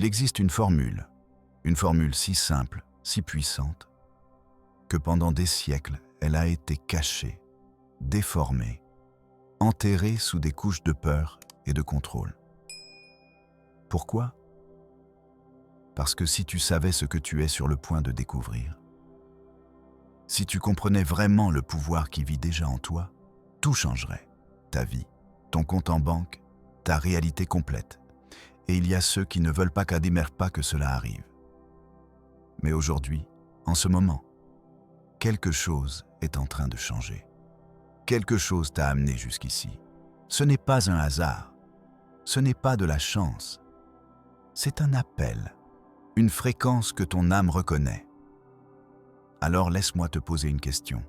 Il existe une formule si simple, si puissante, que pendant des siècles, elle a été cachée, déformée, enterrée sous des couches de peur et de contrôle. Pourquoi ? Parce que si tu savais ce que tu es sur le point de découvrir, si tu comprenais vraiment le pouvoir qui vit déjà en toi, tout changerait. Ta vie, ton compte en banque, ta réalité complète. Et il y a ceux qui ne veulent pas que cela arrive. Mais aujourd'hui, en ce moment, quelque chose est en train de changer. Quelque chose t'a amené jusqu'ici. Ce n'est pas un hasard. Ce n'est pas de la chance. C'est un appel, une fréquence que ton âme reconnaît. Alors laisse-moi te poser une question.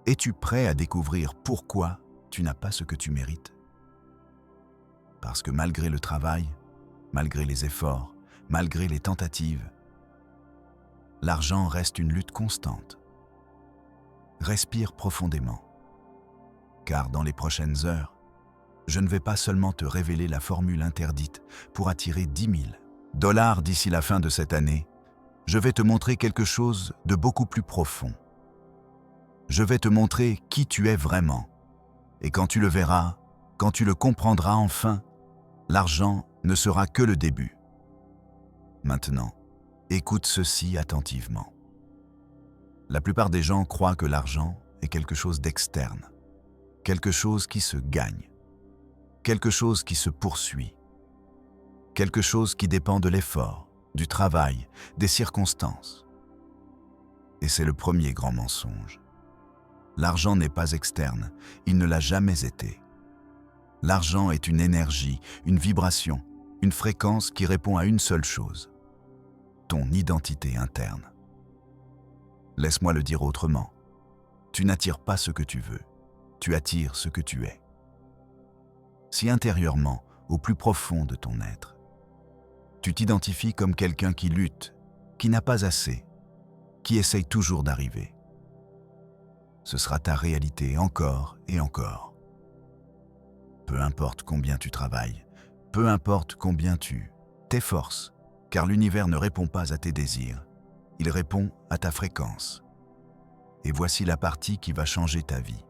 Es-tu prêt à découvrir pourquoi tu n'as pas ce que tu mérites ? Parce que malgré le travail, malgré les efforts, malgré les tentatives, l'argent reste une lutte constante. Respire profondément, car dans les prochaines heures, je ne vais pas seulement te révéler la formule interdite pour attirer 10 000 $ d'ici la fin de cette année, je vais te montrer quelque chose de beaucoup plus profond. Je vais te montrer qui tu es vraiment. Et quand tu le verras, quand tu le comprendras enfin, l'argent ne sera que le début. Maintenant, écoute ceci attentivement. La plupart des gens croient que l'argent est quelque chose d'externe, quelque chose qui se gagne, quelque chose qui se poursuit, quelque chose qui dépend de l'effort, du travail, des circonstances. Et c'est le premier grand mensonge. L'argent n'est pas externe, il ne l'a jamais été. L'argent est une énergie, une vibration, une fréquence qui répond à une seule chose, ton identité interne. Laisse-moi le dire autrement. Tu n'attires pas ce que tu veux, tu attires ce que tu es. Si intérieurement, au plus profond de ton être, tu t'identifies comme quelqu'un qui lutte, qui n'a pas assez, qui essaye toujours d'arriver, ce sera ta réalité encore et encore. Peu importe combien tu travailles, peu importe combien tu t'efforces, car l'univers ne répond pas à tes désirs, il répond à ta fréquence. Et voici la partie qui va changer ta vie.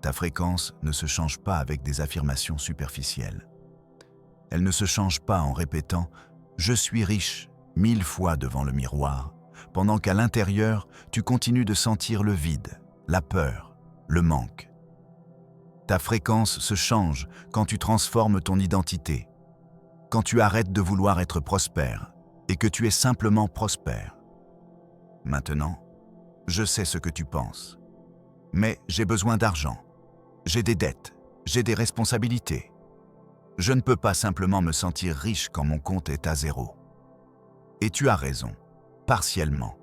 Ta fréquence ne se change pas avec des affirmations superficielles. Elle ne se change pas en répétant « je suis riche » 1000 fois devant le miroir, pendant qu'à l'intérieur, tu continues de sentir le vide, la peur, le manque. Ta fréquence se change quand tu transformes ton identité, quand tu arrêtes de vouloir être prospère et que tu es simplement prospère. Maintenant, je sais ce que tu penses, mais j'ai besoin d'argent, j'ai des dettes, j'ai des responsabilités. Je ne peux pas simplement me sentir riche quand mon compte est à zéro. Et tu as raison, partiellement,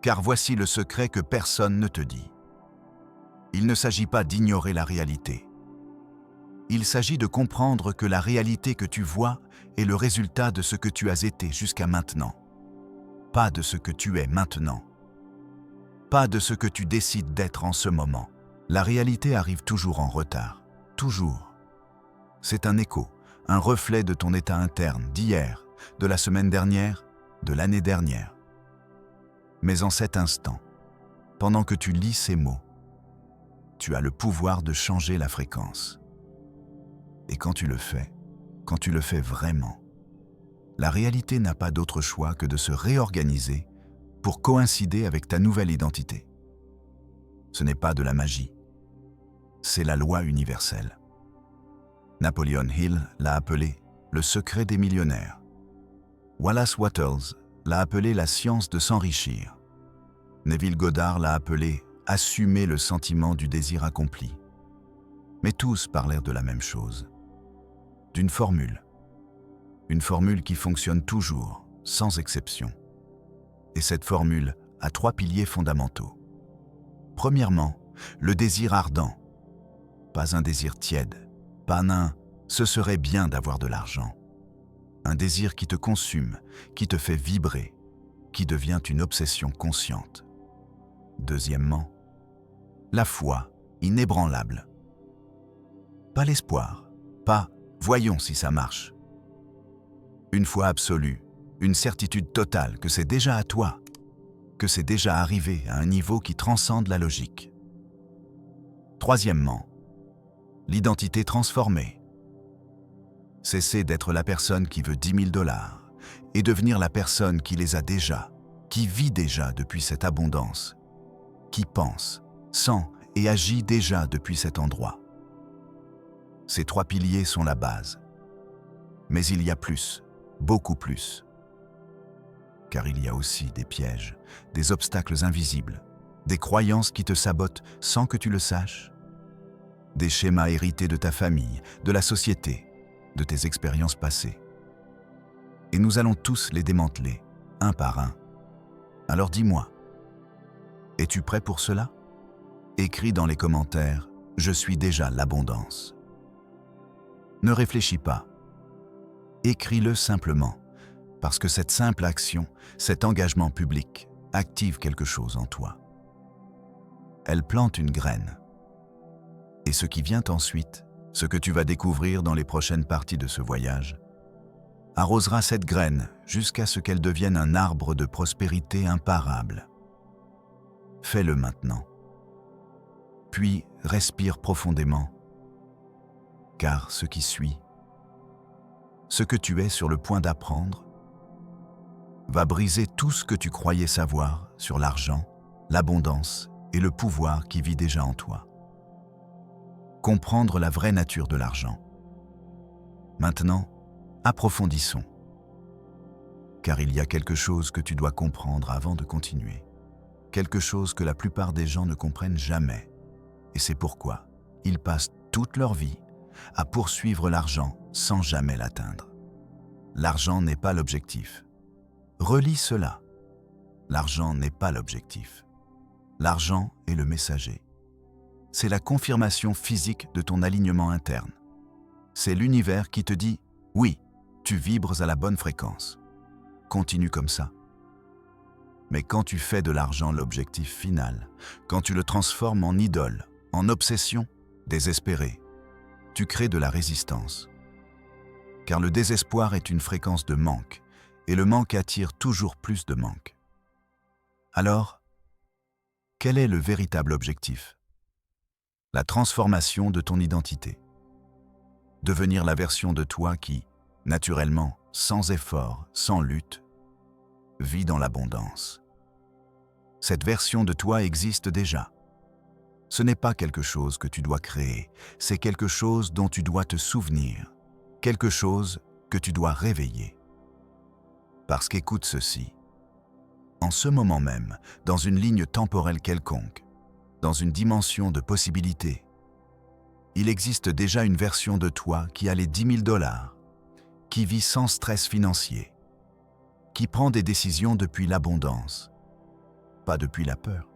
car voici le secret que personne ne te dit. Il ne s'agit pas d'ignorer la réalité. Il s'agit de comprendre que la réalité que tu vois est le résultat de ce que tu as été jusqu'à maintenant, pas de ce que tu es maintenant, pas de ce que tu décides d'être en ce moment. La réalité arrive toujours en retard, toujours. C'est un écho, un reflet de ton état interne d'hier, de la semaine dernière, de l'année dernière. Mais en cet instant, pendant que tu lis ces mots, tu as le pouvoir de changer la fréquence. Et quand tu le fais vraiment, la réalité n'a pas d'autre choix que de se réorganiser pour coïncider avec ta nouvelle identité. Ce n'est pas de la magie, c'est la loi universelle. Napoleon Hill l'a appelé le secret des millionnaires. Wallace Wattles l'a appelé la science de s'enrichir. Neville Goddard l'a appelé assumer le sentiment du désir accompli. Mais tous parlèrent de la même chose, d'une formule. Une formule qui fonctionne toujours, sans exception. Et cette formule a 3 piliers fondamentaux. Premièrement, le désir ardent. Pas un désir tiède, pas un « ce serait bien d'avoir de l'argent ». Un désir qui te consume, qui te fait vibrer, qui devient une obsession consciente. Deuxièmement, la foi inébranlable. Pas l'espoir, pas « voyons si ça marche ». une foi absolue, une certitude totale que c'est déjà à toi, que c'est déjà arrivé à un niveau qui transcende la logique. Troisièmement, l'identité transformée. Cesser d'être la personne qui veut 10 000 $ et devenir la personne qui les a déjà, qui vit déjà depuis cette abondance, qui pense, sent et agit déjà depuis cet endroit. Ces 3 piliers sont la base. Mais il y a plus, beaucoup plus. Car il y a aussi des pièges, des obstacles invisibles, des croyances qui te sabotent sans que tu le saches, des schémas hérités de ta famille, de la société, de tes expériences passées. Et nous allons tous les démanteler, un par un. Alors dis-moi, es-tu prêt pour cela? Écris dans les commentaires « Je suis déjà l'abondance ». Ne réfléchis pas. Écris-le simplement, parce que cette simple action, cet engagement public, active quelque chose en toi. Elle plante une graine. Et ce qui vient ensuite, ce que tu vas découvrir dans les prochaines parties de ce voyage, arrosera cette graine jusqu'à ce qu'elle devienne un arbre de prospérité imparable. Fais-le maintenant. Puis respire profondément, car ce qui suit, ce que tu es sur le point d'apprendre, va briser tout ce que tu croyais savoir sur l'argent, l'abondance et le pouvoir qui vit déjà en toi. Comprendre la vraie nature de l'argent. Maintenant, approfondissons, car il y a quelque chose que tu dois comprendre avant de continuer, quelque chose que la plupart des gens ne comprennent jamais, et c'est pourquoi ils passent toute leur vie à poursuivre l'argent sans jamais l'atteindre. L'argent n'est pas l'objectif. Relis cela. L'argent n'est pas l'objectif. L'argent est le messager. C'est la confirmation physique de ton alignement interne. C'est l'univers qui te dit « Oui, tu vibres à la bonne fréquence. Continue comme ça. » Mais quand tu fais de l'argent l'objectif final, quand tu le transformes en idole, en obsession, désespérée, tu crées de la résistance. Car le désespoir est une fréquence de manque, et le manque attire toujours plus de manque. Alors, quel est le véritable objectif? La transformation de ton identité. Devenir la version de toi qui, naturellement, sans effort, sans lutte, vit dans l'abondance. Cette version de toi existe déjà. Ce n'est pas quelque chose que tu dois créer, c'est quelque chose dont tu dois te souvenir, quelque chose que tu dois réveiller. Parce qu'écoute ceci, en ce moment même, dans une ligne temporelle quelconque, dans une dimension de possibilités, il existe déjà une version de toi qui a les 10 000 $, qui vit sans stress financier, qui prend des décisions depuis l'abondance, pas depuis la peur.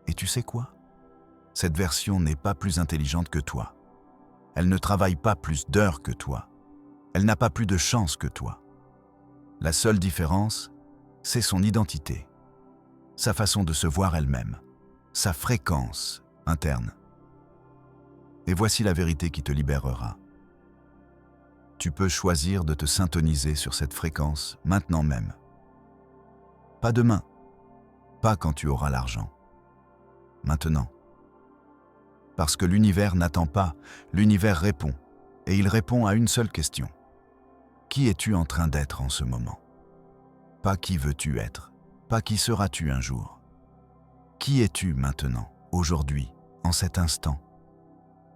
Et tu sais quoi? Cette version n'est pas plus intelligente que toi. Elle ne travaille pas plus d'heures que toi. Elle n'a pas plus de chance que toi. La seule différence, c'est son identité, sa façon de se voir elle-même, sa fréquence interne. Et voici la vérité qui te libérera. Tu peux choisir de te syntoniser sur cette fréquence maintenant même. Pas demain, pas quand tu auras l'argent. Maintenant. Parce que l'univers n'attend pas, l'univers répond, et il répond à une seule question. Qui es-tu en train d'être en ce moment? Pas qui veux-tu être, pas qui seras-tu un jour. Qui es-tu maintenant, aujourd'hui, en cet instant?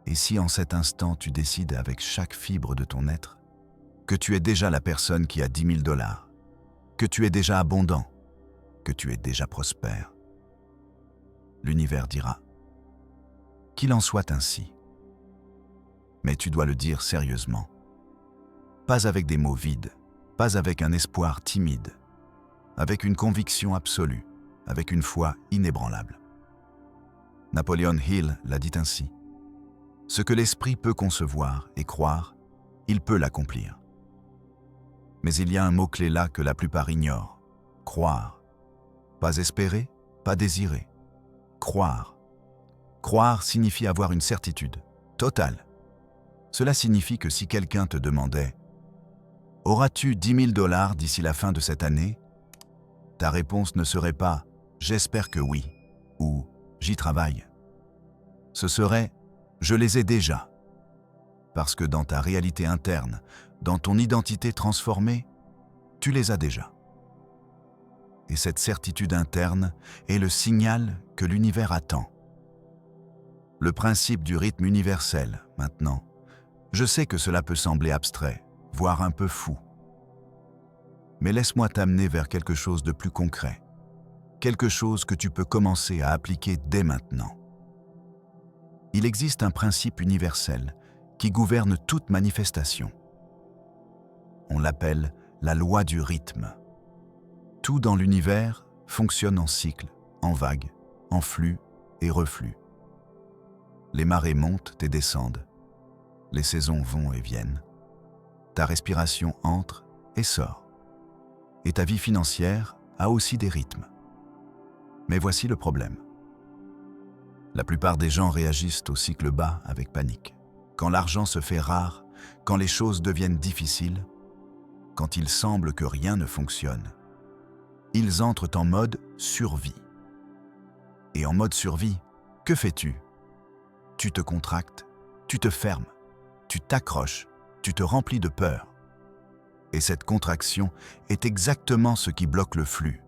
Et si en cet instant tu décides avec chaque fibre de ton être que tu es déjà la personne qui a 10 000 $, que tu es déjà abondant, que tu es déjà prospère, l'univers dira « Qu'il en soit ainsi ». Mais tu dois le dire sérieusement. Pas avec des mots vides, pas avec un espoir timide, avec une conviction absolue, avec une foi inébranlable. Napoleon Hill l'a dit ainsi. Ce que l'esprit peut concevoir et croire, il peut l'accomplir. Mais il y a un mot-clé là que la plupart ignorent. Croire. Pas espérer, pas désirer. Croire. Croire signifie avoir une certitude totale. Cela signifie que si quelqu'un te demandait « Auras-tu 10 000 $ d'ici la fin de cette année? Ta réponse ne serait pas « j'espère que oui » ou « j'y travaille ». Ce serait « je les ai déjà ». Parce que dans ta réalité interne, dans ton identité transformée, tu les as déjà. Et cette certitude interne est le signal que l'univers attend. Le principe du rythme universel, maintenant. Je sais que cela peut sembler abstrait, voire un peu fou. Mais laisse-moi t'amener vers quelque chose de plus concret. Quelque chose que tu peux commencer à appliquer dès maintenant. Il existe un principe universel qui gouverne toute manifestation. On l'appelle la loi du rythme. Tout dans l'univers fonctionne en cycle, en vagues, en flux et reflux. Les marées montent et descendent. Les saisons vont et viennent. Ta respiration entre et sort. Et ta vie financière a aussi des rythmes. Mais voici le problème. La plupart des gens réagissent au cycle bas avec panique. Quand l'argent se fait rare, quand les choses deviennent difficiles, quand il semble que rien ne fonctionne, ils entrent en mode survie. Et en mode survie, que fais-tu? Tu te contractes, tu te fermes, tu t'accroches, tu te remplis de peur. Et cette contraction est exactement ce qui bloque le flux.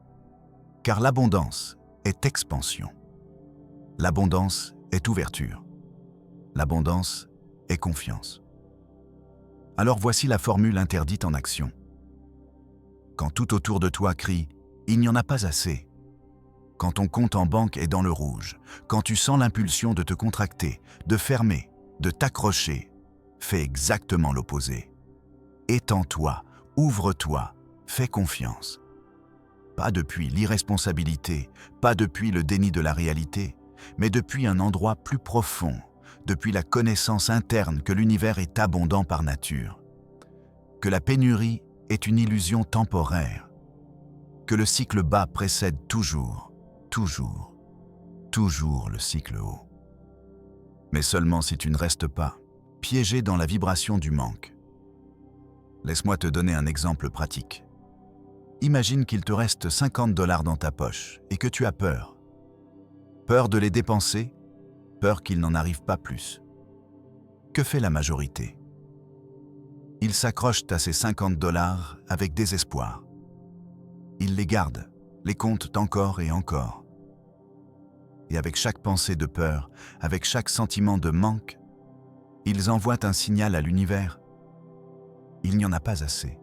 Car l'abondance est expansion. L'abondance est ouverture. L'abondance est confiance. Alors voici la formule interdite en action. Quand tout autour de toi crie « il n'y en a pas assez », quand ton compte en banque est dans le rouge, quand tu sens l'impulsion de te contracter, de fermer, de t'accrocher, fais exactement l'opposé. Étends-toi, ouvre-toi, fais confiance. Pas depuis l'irresponsabilité, pas depuis le déni de la réalité, mais depuis un endroit plus profond, depuis la connaissance interne que l'univers est abondant par nature, que la pénurie est une illusion temporaire, que le cycle bas précède toujours le cycle haut. Mais seulement si tu ne restes pas piégé dans la vibration du manque. Laisse-moi te donner un exemple pratique. Imagine qu'il te reste 50 $ dans ta poche et que tu as peur. Peur de les dépenser, peur qu'il n'en arrive pas plus. Que fait la majorité? Ils s'accrochent à ces 50 $ avec désespoir. Ils les gardent, les comptent encore et encore. Et avec chaque pensée de peur, avec chaque sentiment de manque, ils envoient un signal à l'univers. Il n'y en a pas assez.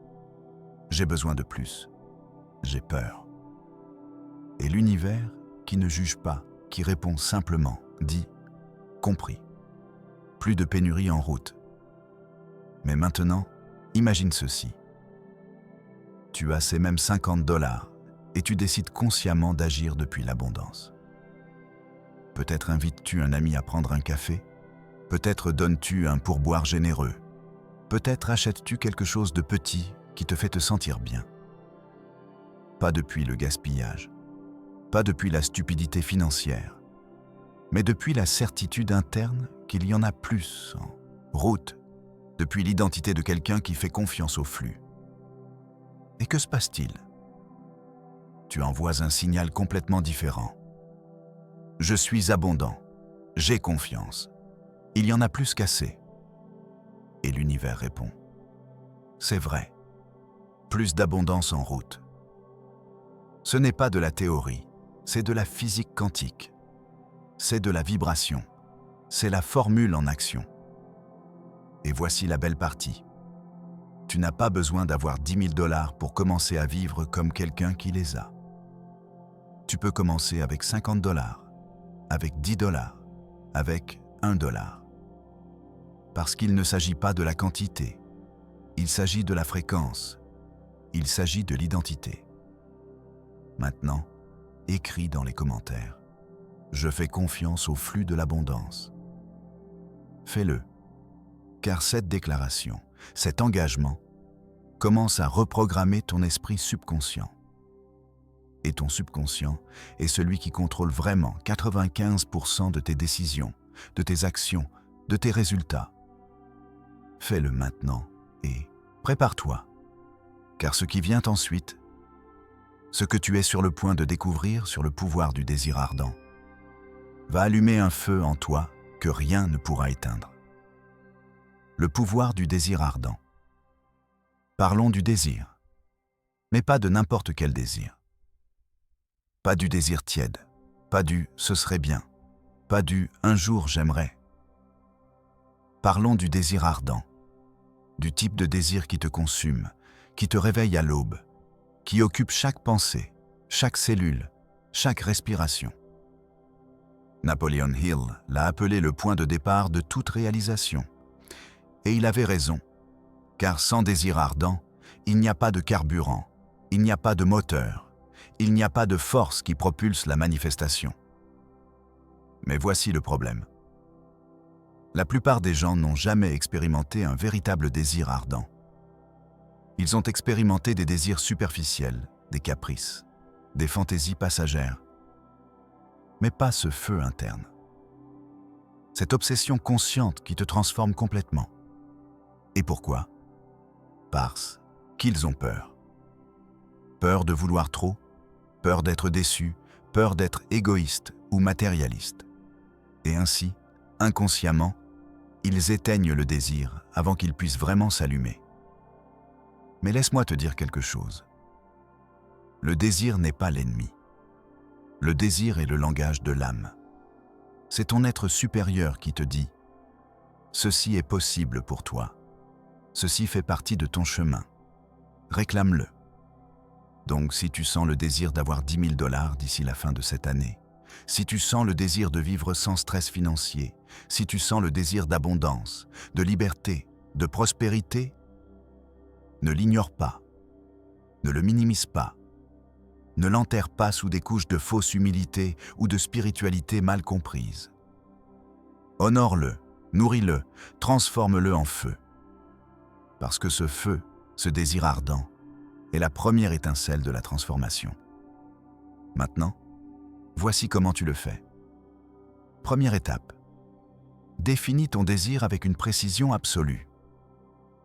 J'ai besoin de plus. J'ai peur. Et l'univers, qui ne juge pas, qui répond simplement, dit « compris ». Plus de pénurie en route. Mais maintenant, imagine ceci. Tu as ces mêmes 50 $ et tu décides consciemment d'agir depuis l'abondance. Peut-être invites-tu un ami à prendre un café, peut-être donnes-tu un pourboire généreux, peut-être achètes-tu quelque chose de petit qui te fait te sentir bien. Pas depuis le gaspillage, pas depuis la stupidité financière, mais depuis la certitude interne qu'il y en a plus en route, depuis l'identité de quelqu'un qui fait confiance au flux. Et que se passe-t-il? Tu envoies un signal complètement différent. Je suis abondant, j'ai confiance, il y en a plus qu'assez. Et l'univers répond. C'est vrai, plus d'abondance en route. Ce n'est pas de la théorie, c'est de la physique quantique. C'est de la vibration, c'est la formule en action. Et voici la belle partie. Tu n'as pas besoin d'avoir 10 000 $ pour commencer à vivre comme quelqu'un qui les a. Tu peux commencer avec 50 $, avec 10 $, avec 1 $. Parce qu'il ne s'agit pas de la quantité, il s'agit de la fréquence, il s'agit de l'identité. Maintenant, écris dans les commentaires. Je fais confiance au flux de l'abondance. Fais-le, car cette déclaration, cet engagement, commence à reprogrammer ton esprit subconscient. Et ton subconscient est celui qui contrôle vraiment 95% de tes décisions, de tes actions, de tes résultats. Fais-le maintenant et prépare-toi. Car ce qui vient ensuite, ce que tu es sur le point de découvrir sur le pouvoir du désir ardent, va allumer un feu en toi que rien ne pourra éteindre. Le pouvoir du désir ardent. Parlons du désir, mais pas de n'importe quel désir. Pas du désir tiède, pas du « ce serait bien », pas du « un jour j'aimerais ». Parlons du désir ardent, du type de désir qui te consume, qui te réveille à l'aube, qui occupe chaque pensée, chaque cellule, chaque respiration. Napoleon Hill l'a appelé le point de départ de toute réalisation. Et il avait raison, car sans désir ardent, il n'y a pas de carburant, il n'y a pas de moteur, il n'y a pas de force qui propulse la manifestation. Mais voici le problème. La plupart des gens n'ont jamais expérimenté un véritable désir ardent. Ils ont expérimenté des désirs superficiels, des caprices, des fantaisies passagères, mais pas ce feu interne. Cette obsession consciente qui te transforme complètement. Et pourquoi? Parce qu'ils ont peur. Peur de vouloir trop, peur d'être déçu, peur d'être égoïste ou matérialiste. Et ainsi, inconsciemment, ils éteignent le désir avant qu'il puisse vraiment s'allumer. Mais laisse-moi te dire quelque chose. Le désir n'est pas l'ennemi. Le désir est le langage de l'âme. C'est ton être supérieur qui te dit « Ceci est possible pour toi. Ceci fait partie de ton chemin. Réclame-le. » Donc si tu sens le désir d'avoir 10 000 $ d'ici la fin de cette année, si tu sens le désir de vivre sans stress financier, si tu sens le désir d'abondance, de liberté, de prospérité, ne l'ignore pas, ne le minimise pas, ne l'enterre pas sous des couches de fausse humilité ou de spiritualité mal comprise. Honore-le, nourris-le, transforme-le en feu. Parce que ce feu, ce désir ardent, est la première étincelle de la transformation. Maintenant, voici comment tu le fais. Première étape. Définis ton désir avec une précision absolue.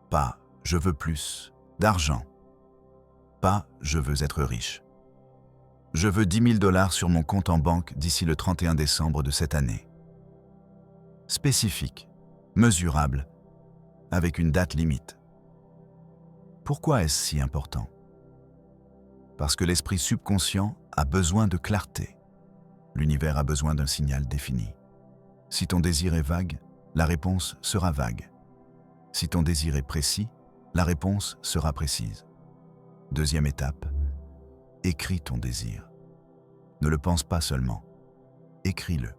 Pas « je veux plus » d'argent. Pas « je veux être riche ». Je veux 10 000 $ sur mon compte en banque d'ici le 31 décembre de cette année. Spécifique, mesurable, avec une date limite. Pourquoi est-ce si important? Parce que l'esprit subconscient a besoin de clarté. L'univers a besoin d'un signal défini. Si ton désir est vague, la réponse sera vague. Si ton désir est précis, la réponse sera précise. Deuxième étape, écris ton désir. Ne le pense pas seulement, écris-le.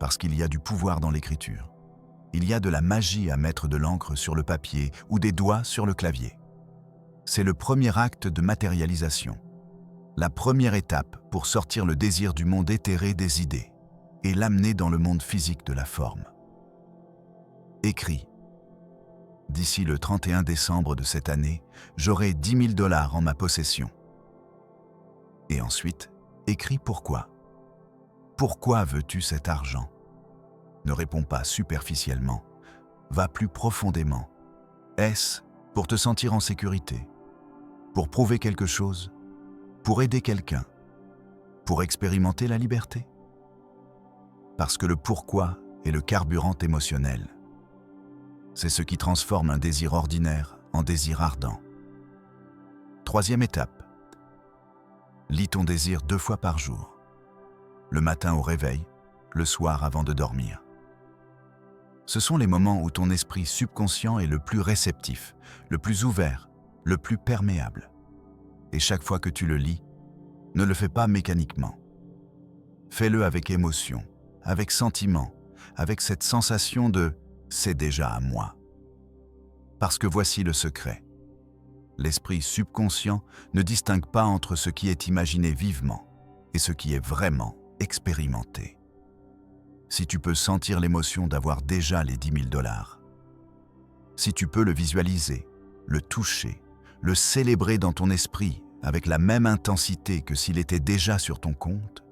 Parce qu'il y a du pouvoir dans l'écriture. Il y a de la magie à mettre de l'encre sur le papier ou des doigts sur le clavier. C'est le premier acte de matérialisation. La première étape pour sortir le désir du monde éthéré des idées et l'amener dans le monde physique de la forme. Écris. D'ici le 31 décembre de cette année, j'aurai 10 000 $ en ma possession. Et ensuite, écris pourquoi. Pourquoi veux-tu cet argent? Ne réponds pas superficiellement, va plus profondément. Est-ce pour te sentir en sécurité? Pour prouver quelque chose? Pour aider quelqu'un? Pour expérimenter la liberté? Parce que le pourquoi est le carburant émotionnel. C'est ce qui transforme un désir ordinaire en désir ardent. Troisième étape. Lis ton désir 2 fois par jour. Le matin au réveil, le soir avant de dormir. Ce sont les moments où ton esprit subconscient est le plus réceptif, le plus ouvert, le plus perméable. Et chaque fois que tu le lis, ne le fais pas mécaniquement. Fais-le avec émotion, avec sentiment, avec cette sensation de « c'est déjà à moi ». Parce que voici le secret. L'esprit subconscient ne distingue pas entre ce qui est imaginé vivement et ce qui est vraiment expérimenté. Si tu peux sentir l'émotion d'avoir déjà les 10 000 $, si tu peux le visualiser, le toucher, le célébrer dans ton esprit avec la même intensité que s'il était déjà sur ton compte,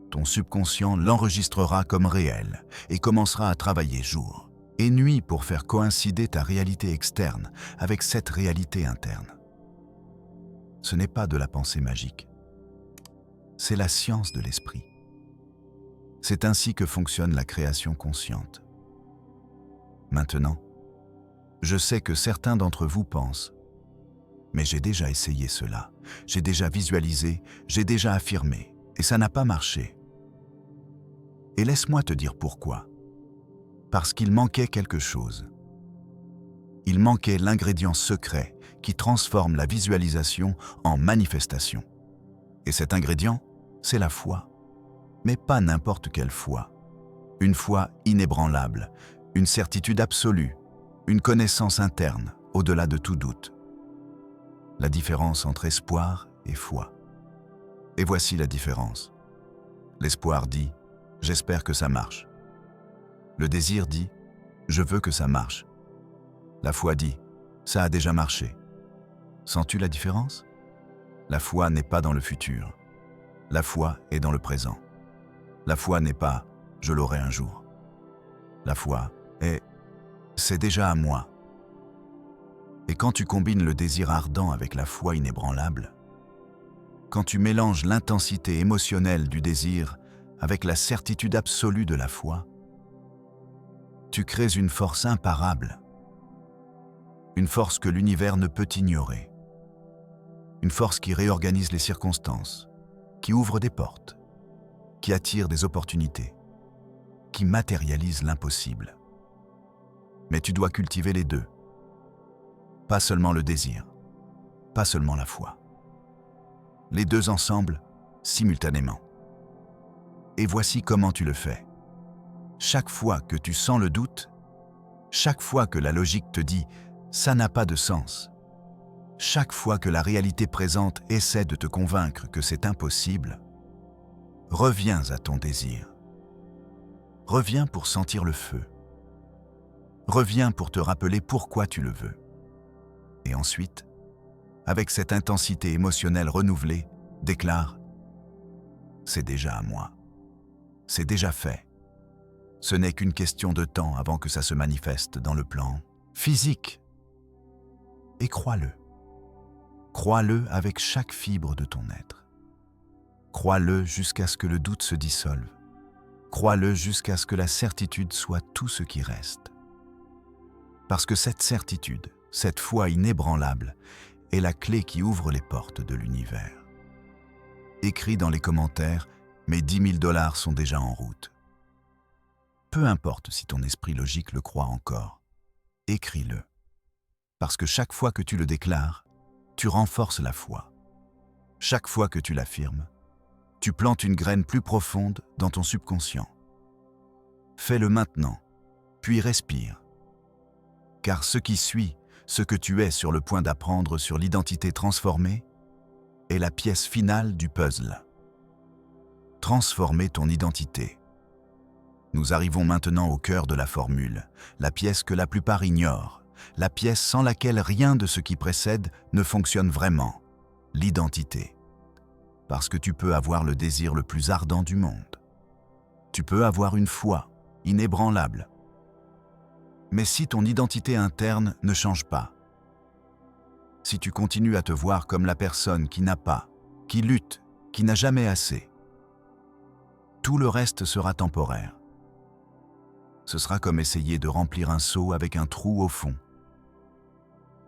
ton subconscient l'enregistrera comme réel et commencera à travailler jour, et nuit pour faire coïncider ta réalité externe avec cette réalité interne. Ce n'est pas de la pensée magique, c'est la science de l'esprit. C'est ainsi que fonctionne la création consciente. Maintenant, je sais que certains d'entre vous pensent « Mais j'ai déjà essayé cela, j'ai déjà visualisé, j'ai déjà affirmé, et ça n'a pas marché. » Et laisse-moi te dire pourquoi. Parce qu'il manquait quelque chose. Il manquait l'ingrédient secret qui transforme la visualisation en manifestation. Et cet ingrédient, c'est la foi. Mais pas n'importe quelle foi. Une foi inébranlable, une certitude absolue, une connaissance interne, au-delà de tout doute. La différence entre espoir et foi. Et voici la différence. L'espoir dit « j'espère que ça marche ». Le désir dit « je veux que ça marche ». La foi dit « ça a déjà marché ». Sens-tu la différence? La foi n'est pas dans le futur. La foi est dans le présent. La foi n'est pas « je l'aurai un jour ». La foi est « c'est déjà à moi ». Et quand tu combines le désir ardent avec la foi inébranlable, quand tu mélanges l'intensité émotionnelle du désir avec la certitude absolue de la foi, tu crées une force imparable, une force que l'univers ne peut ignorer, une force qui réorganise les circonstances, qui ouvre des portes, qui attire des opportunités, qui matérialise l'impossible. Mais tu dois cultiver les deux. Pas seulement le désir, pas seulement la foi. Les deux ensemble, simultanément. Et voici comment tu le fais. Chaque fois que tu sens le doute, chaque fois que la logique te dit « ça n'a pas de sens », chaque fois que la réalité présente essaie de te convaincre que c'est impossible, reviens à ton désir. Reviens pour sentir le feu. Reviens pour te rappeler pourquoi tu le veux. Et ensuite, avec cette intensité émotionnelle renouvelée, déclare « c'est déjà à moi. C'est déjà fait. Ce n'est qu'une question de temps avant que ça se manifeste dans le plan physique. » Et crois-le. Crois-le avec chaque fibre de ton être. Crois-le jusqu'à ce que le doute se dissolve. Crois-le jusqu'à ce que la certitude soit tout ce qui reste. Parce que cette certitude, cette foi inébranlable, est la clé qui ouvre les portes de l'univers. Écris dans les commentaires « Mes 10 000 $ sont déjà en route ». Peu importe si ton esprit logique le croit encore, écris-le. Parce que chaque fois que tu le déclares, tu renforces la foi. Chaque fois que tu l'affirmes, tu plantes une graine plus profonde dans ton subconscient. Fais-le maintenant, puis respire. Car ce qui suit, ce que tu es sur le point d'apprendre sur l'identité transformée, est la pièce finale du puzzle. Transformer ton identité. Nous arrivons maintenant au cœur de la formule, la pièce que la plupart ignorent, la pièce sans laquelle rien de ce qui précède ne fonctionne vraiment, l'identité. Parce que tu peux avoir le désir le plus ardent du monde. Tu peux avoir une foi inébranlable. Mais si ton identité interne ne change pas, si tu continues à te voir comme la personne qui n'a pas, qui lutte, qui n'a jamais assez, tout le reste sera temporaire. Ce sera comme essayer de remplir un seau avec un trou au fond.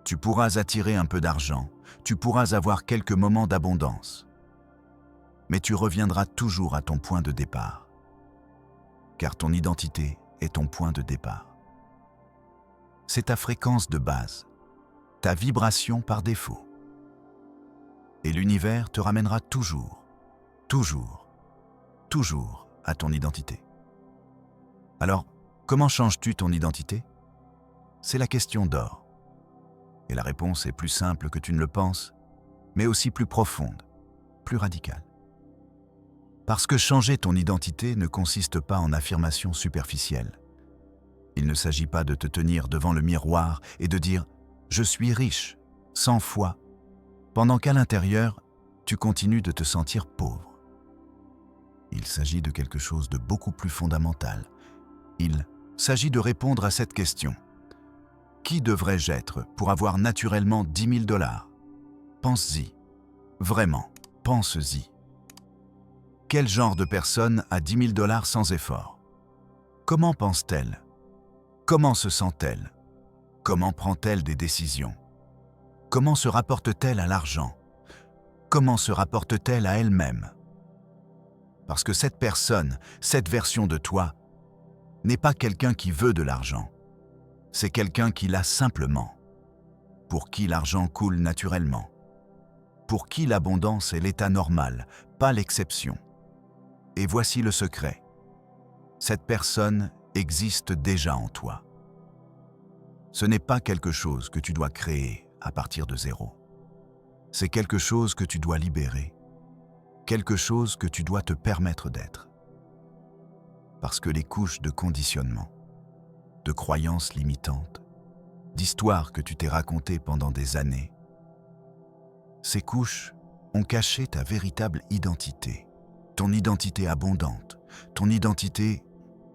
Tu pourras attirer un peu d'argent, tu pourras avoir quelques moments d'abondance. Mais tu reviendras toujours à ton point de départ. Car ton identité est ton point de départ. C'est ta fréquence de base, ta vibration par défaut. Et l'univers te ramènera toujours, toujours, toujours à ton identité. Alors, comment changes-tu ton identité? C'est la question d'or. Et la réponse est plus simple que tu ne le penses, mais aussi plus profonde, plus radicale. Parce que changer ton identité ne consiste pas en affirmations superficielles. Il ne s'agit pas de te tenir devant le miroir et de dire « je suis riche », sans foi, pendant qu'à l'intérieur, tu continues de te sentir pauvre. Il s'agit de quelque chose de beaucoup plus fondamental. Il s'agit de répondre à cette question. Qui devrais-je être pour avoir naturellement 10 000 $? Pense-y. Vraiment, pense-y. Quel genre de personne a 10 000 $ sans effort? Comment pense-t-elle? Comment se sent-elle? Comment prend-elle des décisions? Comment se rapporte-t-elle à l'argent? Comment se rapporte-t-elle à elle-même? Parce que cette personne, cette version de toi, n'est pas quelqu'un qui veut de l'argent. C'est quelqu'un qui l'a simplement. Pour qui l'argent coule naturellement. Pour qui l'abondance est l'état normal, pas l'exception. Et voici le secret. Cette personne existe déjà en toi. Ce n'est pas quelque chose que tu dois créer à partir de zéro. C'est quelque chose que tu dois libérer, quelque chose que tu dois te permettre d'être. Parce que les couches de conditionnement, de croyances limitantes, d'histoires que tu t'es racontées pendant des années, ces couches ont caché ta véritable identité, ton identité abondante, ton identité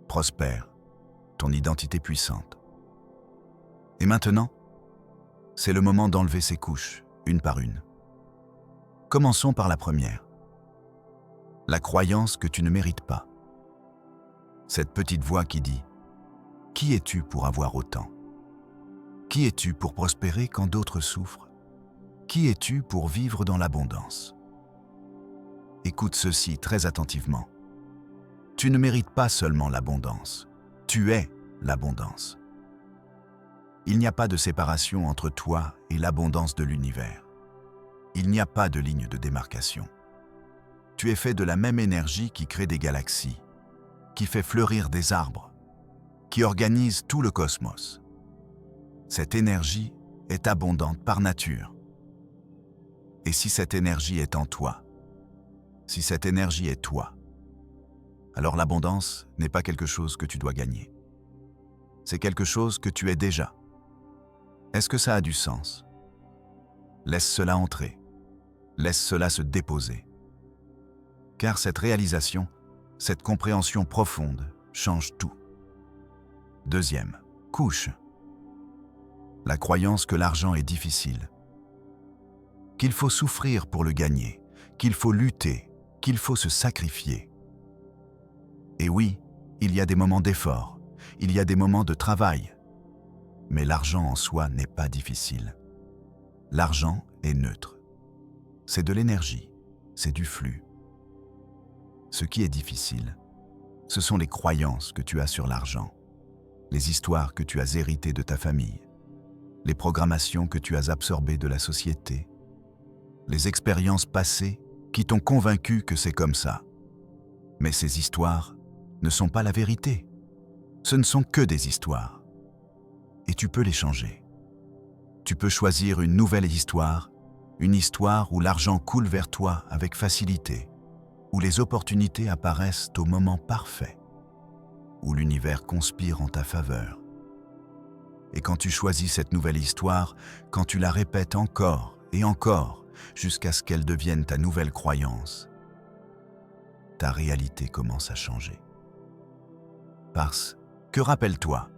prospère, ton identité puissante. Et maintenant, c'est le moment d'enlever ces couches, une par une. Commençons par la première. La croyance que tu ne mérites pas. Cette petite voix qui dit « Qui es-tu pour avoir autant? Qui es-tu pour prospérer quand d'autres souffrent? Qui es-tu pour vivre dans l'abondance ?» Écoute ceci très attentivement. Tu ne mérites pas seulement l'abondance, tu es l'abondance. Il n'y a pas de séparation entre toi et l'abondance de l'univers. Il n'y a pas de ligne de démarcation. Tu es fait de la même énergie qui crée des galaxies, qui fait fleurir des arbres, qui organise tout le cosmos. Cette énergie est abondante par nature. Et si cette énergie est en toi, si cette énergie est toi, alors l'abondance n'est pas quelque chose que tu dois gagner. C'est quelque chose que tu es déjà. Est-ce que ça a du sens? Laisse cela entrer. Laisse cela se déposer. Car cette réalisation, cette compréhension profonde change tout. Deuxième, couche. La croyance que l'argent est difficile. Qu'il faut souffrir pour le gagner, qu'il faut lutter, qu'il faut se sacrifier. Et oui, il y a des moments d'effort, il y a des moments de travail. Mais l'argent en soi n'est pas difficile. L'argent est neutre. C'est de l'énergie, c'est du flux. Ce qui est difficile, ce sont les croyances que tu as sur l'argent, les histoires que tu as héritées de ta famille, les programmations que tu as absorbées de la société, les expériences passées qui t'ont convaincu que c'est comme ça. Mais ces histoires ne sont pas la vérité. Ce ne sont que des histoires. Et tu peux les changer. Tu peux choisir une nouvelle histoire, une histoire où l'argent coule vers toi avec facilité, où les opportunités apparaissent au moment parfait, où l'univers conspire en ta faveur. Et quand tu choisis cette nouvelle histoire, quand tu la répètes encore et encore, jusqu'à ce qu'elle devienne ta nouvelle croyance, ta réalité commence à changer. Parce que rappelle-toi,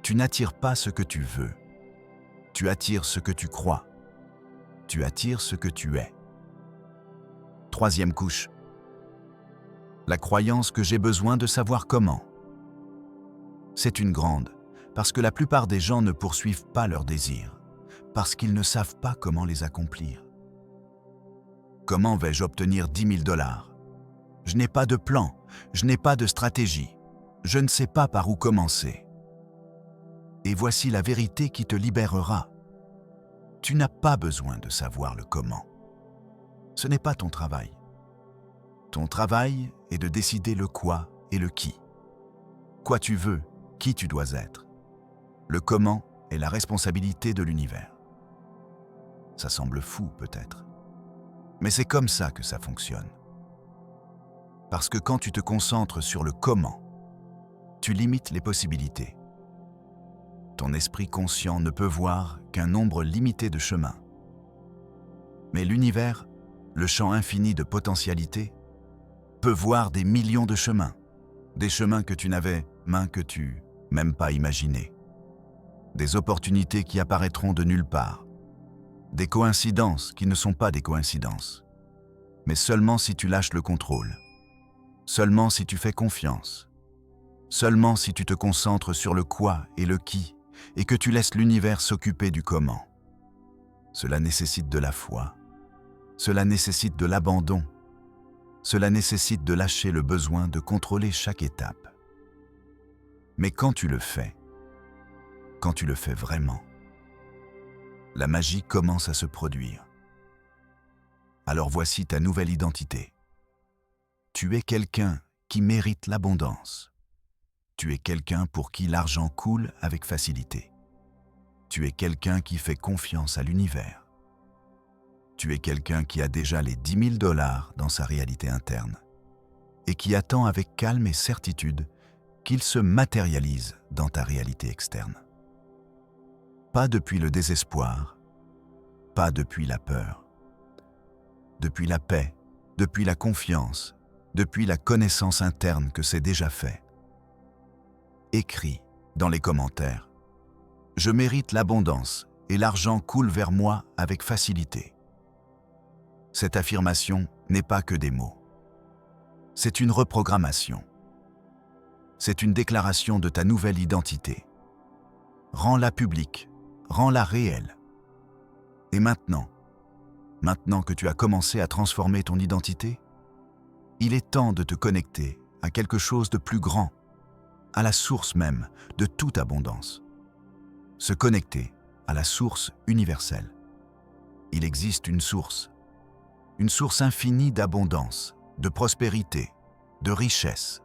tu n'attires pas ce que tu veux, tu attires ce que tu crois, tu attires ce que tu es. Troisième couche, la croyance que j'ai besoin de savoir comment. C'est une grande, parce que la plupart des gens ne poursuivent pas leurs désirs, parce qu'ils ne savent pas comment les accomplir. Comment vais-je obtenir 10 000 $? Je n'ai pas de plan, je n'ai pas de stratégie, je ne sais pas par où commencer. Et voici la vérité qui te libérera. Tu n'as pas besoin de savoir le comment. Ce n'est pas ton travail. Ton travail est de décider le quoi et le qui. Quoi tu veux, qui tu dois être. Le comment est la responsabilité de l'univers. Ça semble fou peut-être, mais c'est comme ça que ça fonctionne. Parce que quand tu te concentres sur le comment, tu limites les possibilités. Ton esprit conscient ne peut voir qu'un nombre limité de chemins. Mais l'univers, le champ infini de potentialités, peut voir des millions de chemins, des chemins que tu n'avais mains que tu même pas imaginées. Des opportunités qui apparaîtront de nulle part. Des coïncidences qui ne sont pas des coïncidences. Mais seulement si tu lâches le contrôle. Seulement si tu fais confiance. Seulement si tu te concentres sur le quoi et le qui et que tu laisses l'univers s'occuper du comment. Cela nécessite de la foi. Cela nécessite de l'abandon. Cela nécessite de lâcher le besoin de contrôler chaque étape. Mais quand tu le fais vraiment, la magie commence à se produire. Alors voici ta nouvelle identité. Tu es quelqu'un qui mérite l'abondance. Tu es quelqu'un pour qui l'argent coule avec facilité. Tu es quelqu'un qui fait confiance à l'univers. Tu es quelqu'un qui a déjà les 10 000 $ dans sa réalité interne et qui attend avec calme et certitude qu'ils se matérialisent dans ta réalité externe. Pas depuis le désespoir, pas depuis la peur. Depuis la paix, depuis la confiance, depuis la connaissance interne que c'est déjà fait. Écris dans les commentaires « Je mérite l'abondance et l'argent coule vers moi avec facilité ». Cette affirmation n'est pas que des mots. C'est une reprogrammation. C'est une déclaration de ta nouvelle identité. Rends-la publique, rends-la réelle. Et maintenant que tu as commencé à transformer ton identité, il est temps de te connecter à quelque chose de plus grand, à la source même de toute abondance. Se connecter à la source universelle. Il existe une source infinie d'abondance, de prospérité, de richesse.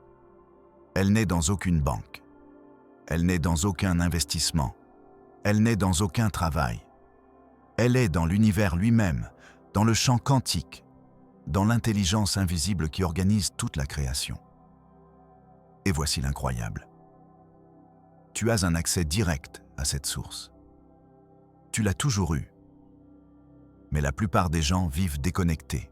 Elle n'est dans aucune banque. Elle n'est dans aucun investissement. Elle n'est dans aucun travail. Elle est dans l'univers lui-même, dans le champ quantique, dans l'intelligence invisible qui organise toute la création. Et voici l'incroyable. Tu as un accès direct à cette source. Tu l'as toujours eu. Mais la plupart des gens vivent déconnectés.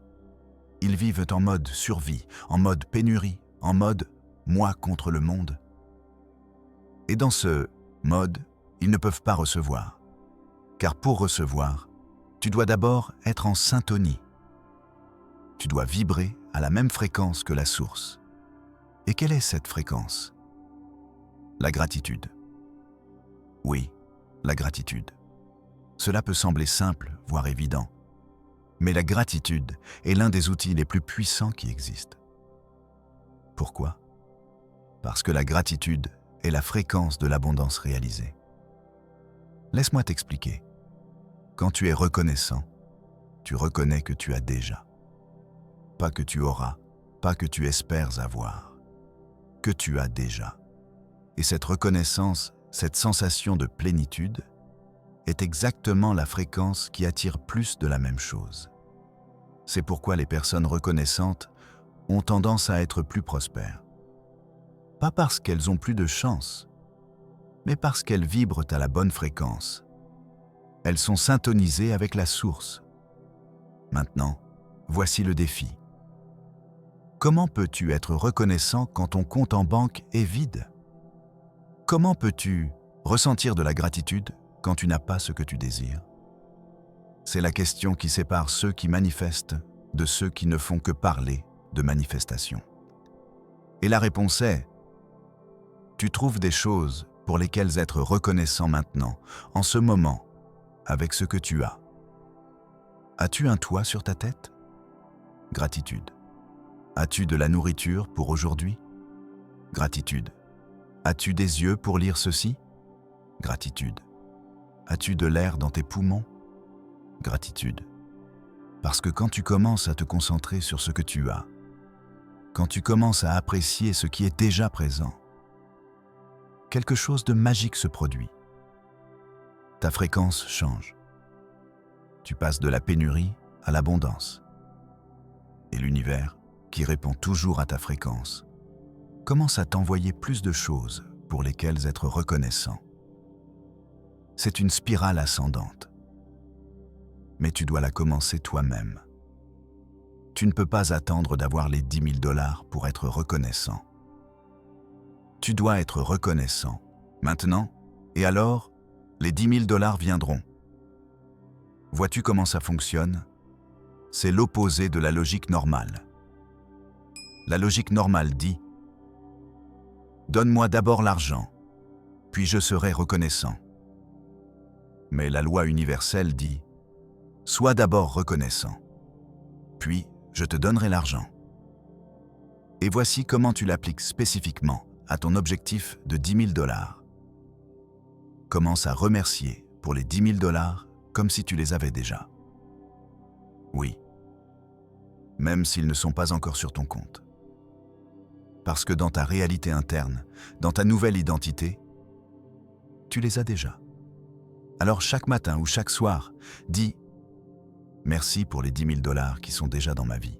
Ils vivent en mode survie, en mode pénurie, en mode « moi contre le monde ». Et dans ce mode, ils ne peuvent pas recevoir. Car pour recevoir, tu dois d'abord être en syntonie. Tu dois vibrer à la même fréquence que la source. Et quelle est cette fréquence? La gratitude. Oui, la gratitude. Cela peut sembler simple, voire évident. Mais la gratitude est l'un des outils les plus puissants qui existent. Pourquoi? Parce que la gratitude est la fréquence de l'abondance réalisée. Laisse-moi t'expliquer. Quand tu es reconnaissant, tu reconnais que tu as déjà. Pas que tu auras, pas que tu espères avoir. Que tu as déjà. Et cette reconnaissance, cette sensation de plénitude, est exactement la fréquence qui attire plus de la même chose. C'est pourquoi les personnes reconnaissantes ont tendance à être plus prospères. Pas parce qu'elles ont plus de chance, mais parce qu'elles vibrent à la bonne fréquence. Elles sont syntonisées avec la source. Maintenant, voici le défi. Comment peux-tu être reconnaissant quand ton compte en banque est vide? Comment peux-tu ressentir de la gratitude quand tu n'as pas ce que tu désires? C'est la question qui sépare ceux qui manifestent de ceux qui ne font que parler de manifestation. Et la réponse est, tu trouves des choses pour lesquelles être reconnaissant maintenant, en ce moment, avec ce que tu as. As-tu un toit sur ta tête? Gratitude. As-tu de la nourriture pour aujourd'hui? Gratitude. As-tu des yeux pour lire ceci? Gratitude. As-tu de l'air dans tes poumons? Gratitude. Parce que quand tu commences à te concentrer sur ce que tu as, quand tu commences à apprécier ce qui est déjà présent, quelque chose de magique se produit. Ta fréquence change. Tu passes de la pénurie à l'abondance. Et l'univers, qui répond toujours à ta fréquence, commence à t'envoyer plus de choses pour lesquelles être reconnaissant. C'est une spirale ascendante. Mais tu dois la commencer toi-même. Tu ne peux pas attendre d'avoir les 10 000 $ pour être reconnaissant. Tu dois être reconnaissant. Maintenant, et alors, les 10 000 $ viendront. Vois-tu comment ça fonctionne? C'est l'opposé de la logique normale. La logique normale dit « Donne-moi d'abord l'argent, puis je serai reconnaissant. » Mais la loi universelle dit « Sois d'abord reconnaissant, puis je te donnerai l'argent. » Et voici comment tu l'appliques spécifiquement à ton objectif de 10 000 $. Commence à remercier pour les 10 000 $ comme si tu les avais déjà. Oui, même s'ils ne sont pas encore sur ton compte. Parce que dans ta réalité interne, dans ta nouvelle identité, tu les as déjà. Alors chaque matin ou chaque soir, dis « Merci pour les 10 000 $ qui sont déjà dans ma vie.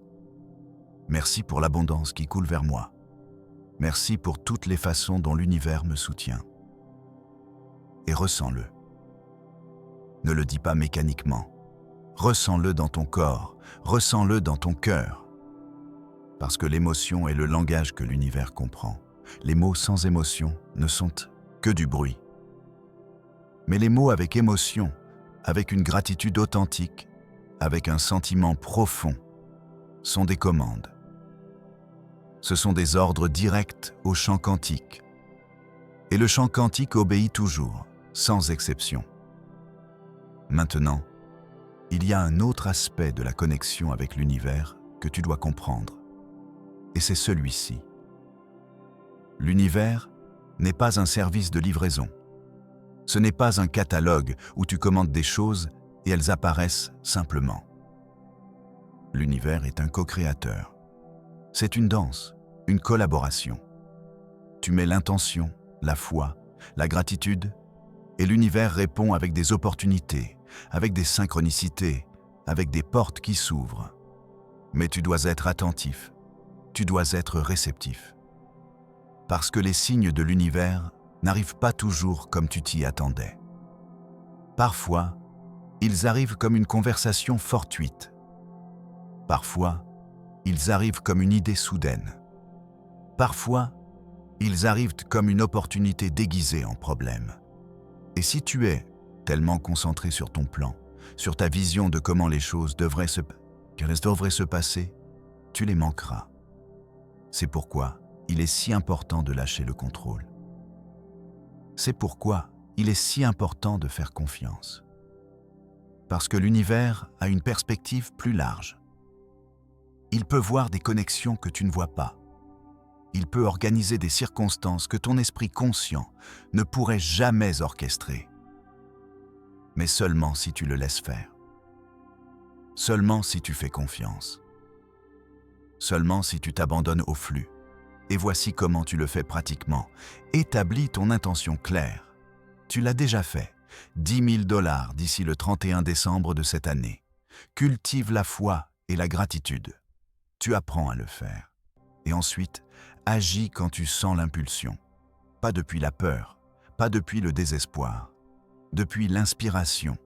Merci pour l'abondance qui coule vers moi. Merci pour toutes les façons dont l'univers me soutient. » Et ressens-le. Ne le dis pas mécaniquement. Ressens-le dans ton corps, ressens-le dans ton cœur. Parce que l'émotion est le langage que l'univers comprend. Les mots sans émotion ne sont que du bruit. Mais les mots avec émotion, avec une gratitude authentique, avec un sentiment profond, sont des commandes. Ce sont des ordres directs au champ quantique. Et le champ quantique obéit toujours, sans exception. Maintenant, il y a un autre aspect de la connexion avec l'univers que tu dois comprendre. Et c'est celui-ci. L'univers n'est pas un service de livraison. Ce n'est pas un catalogue où tu commandes des choses et elles apparaissent simplement. L'univers est un co-créateur. C'est une danse, une collaboration. Tu mets l'intention, la foi, la gratitude, et l'univers répond avec des opportunités, avec des synchronicités, avec des portes qui s'ouvrent. Mais tu dois être attentif, tu dois être réceptif. Parce que les signes de l'univers n'arrivent pas toujours comme tu t'y attendais. Parfois, ils arrivent comme une conversation fortuite. Parfois, ils arrivent comme une idée soudaine. Parfois, ils arrivent comme une opportunité déguisée en problème. Et si tu es tellement concentré sur ton plan, sur ta vision de comment les choses devraient se passer, tu les manqueras. C'est pourquoi il est si important de lâcher le contrôle. C'est pourquoi il est si important de faire confiance. Parce que l'univers a une perspective plus large. Il peut voir des connexions que tu ne vois pas. Il peut organiser des circonstances que ton esprit conscient ne pourrait jamais orchestrer. Mais seulement si tu le laisses faire. Seulement si tu fais confiance. Seulement si tu t'abandonnes au flux. Et voici comment tu le fais pratiquement. Établis ton intention claire. Tu l'as déjà fait. 10 000 $ d'ici le 31 décembre de cette année. Cultive la foi et la gratitude. Tu apprends à le faire. Et ensuite, agis quand tu sens l'impulsion. Pas depuis la peur, pas depuis le désespoir. Depuis l'inspiration.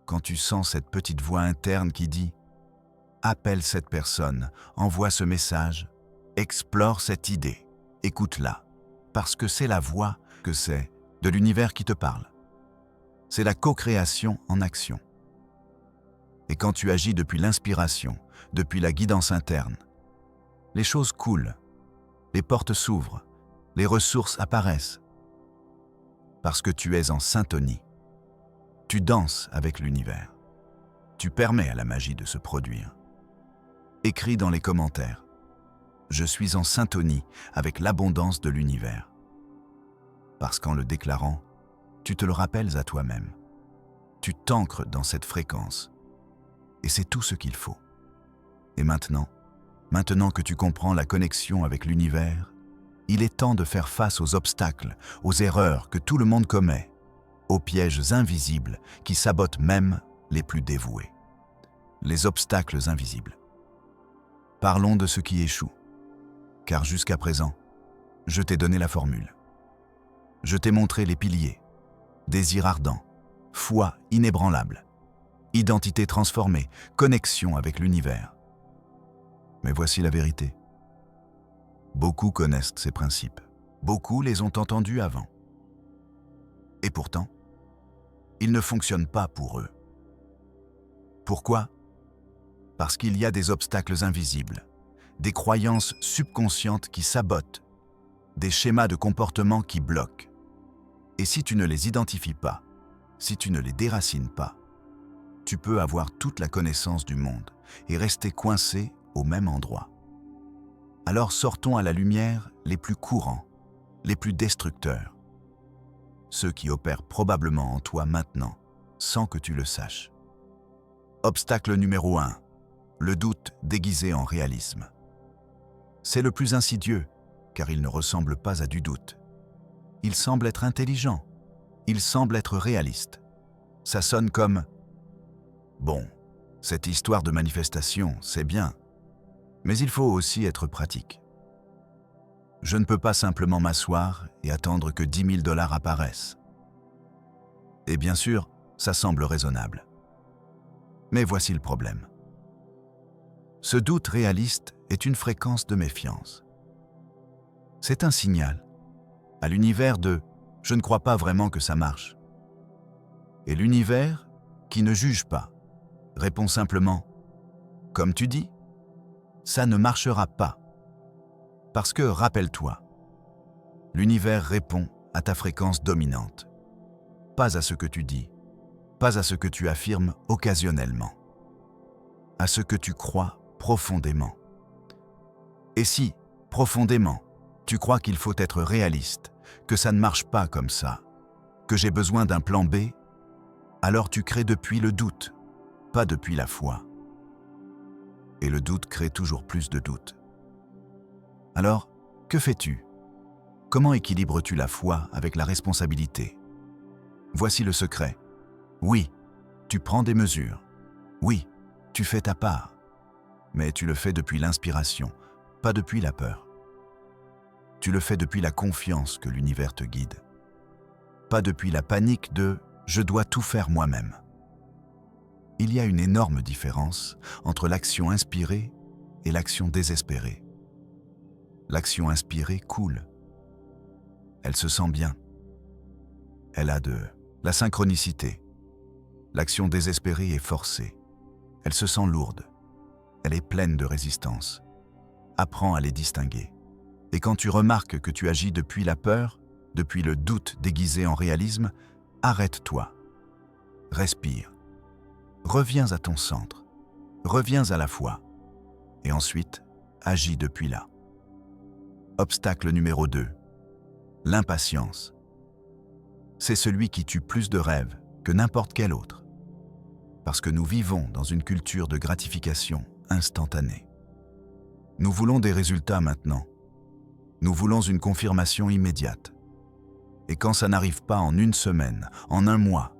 Quand tu sens cette petite voix interne qui dit « Appelle cette personne, envoie ce message, explore cette idée, écoute-la. » Parce que c'est la voix que c'est de l'univers qui te parle. C'est la co-création en action. Et quand tu agis depuis l'inspiration, depuis la guidance interne, les choses coulent, les portes s'ouvrent, les ressources apparaissent. Parce que tu es en syntonie. Tu danses avec l'univers. Tu permets à la magie de se produire. Écris dans les commentaires « Je suis en syntonie avec l'abondance de l'univers ». Parce qu'en le déclarant, tu te le rappelles à toi-même. Tu t'ancres dans cette fréquence. Et c'est tout ce qu'il faut. Et maintenant que tu comprends la connexion avec l'univers, il est temps de faire face aux obstacles, aux erreurs que tout le monde commet, aux pièges invisibles qui sabotent même les plus dévoués. Les obstacles invisibles. Parlons de ce qui échoue, car jusqu'à présent, je t'ai donné la formule. Je t'ai montré les piliers, désir ardent, foi inébranlable, identité transformée, connexion avec l'univers. Mais voici la vérité. Beaucoup connaissent ces principes, Beaucoup les ont entendus avant. Et pourtant, ils ne fonctionnent pas pour eux. Pourquoi? Parce qu'il y a des obstacles invisibles, des croyances subconscientes qui sabotent, des schémas de comportement qui bloquent. Et si tu ne les identifies pas, si tu ne les déracines pas, tu peux avoir toute la connaissance du monde et rester coincé au même endroit. Alors sortons à la lumière les plus courants, les plus destructeurs, ceux qui opèrent probablement en toi maintenant, sans que tu le saches. Obstacle numéro 1, le doute déguisé en réalisme. C'est le plus insidieux, car il ne ressemble pas à du doute. Il semble être intelligent, il semble être réaliste. Ça sonne comme « Bon, cette histoire de manifestation, c'est bien, mais il faut aussi être pratique. Je ne peux pas simplement m'asseoir et attendre que 10 000 $ apparaissent. » Et bien sûr, ça semble raisonnable. Mais voici le problème. Ce doute réaliste est une fréquence de méfiance. C'est un signal à l'univers de « je ne crois pas vraiment que ça marche ». Et l'univers, qui ne juge pas, répond simplement « comme tu dis, ça ne marchera pas ». Parce que, rappelle-toi, l'univers répond à ta fréquence dominante, pas à ce que tu dis, pas à ce que tu affirmes occasionnellement, à ce que tu crois profondément. Et si, profondément, tu crois qu'il faut être réaliste, que ça ne marche pas comme ça, que j'ai besoin d'un plan B, alors tu crées depuis le doute, pas depuis la foi. Et le doute crée toujours plus de doutes. Alors, que fais-tu? Comment équilibres-tu la foi avec la responsabilité? Voici le secret. Oui, tu prends des mesures. Oui, tu fais ta part. Mais tu le fais depuis l'inspiration, pas depuis la peur. Tu le fais depuis la confiance que l'univers te guide. Pas depuis la panique de « je dois tout faire moi-même ». Il y a une énorme différence entre l'action inspirée et l'action désespérée. L'action inspirée coule. Elle se sent bien. Elle a de la synchronicité. L'action désespérée est forcée. Elle se sent lourde. Elle est pleine de résistance. Apprends à les distinguer. Et quand tu remarques que tu agis depuis la peur, depuis le doute déguisé en réalisme, arrête-toi. Respire. Reviens à ton centre. Reviens à la foi. Et ensuite, agis depuis là. Obstacle numéro 2. L'impatience. C'est celui qui tue plus de rêves que n'importe quel autre. Parce que nous vivons dans une culture de gratification instantanée. Nous voulons des résultats maintenant. Nous voulons une confirmation immédiate. Et quand ça n'arrive pas en une semaine, en un mois,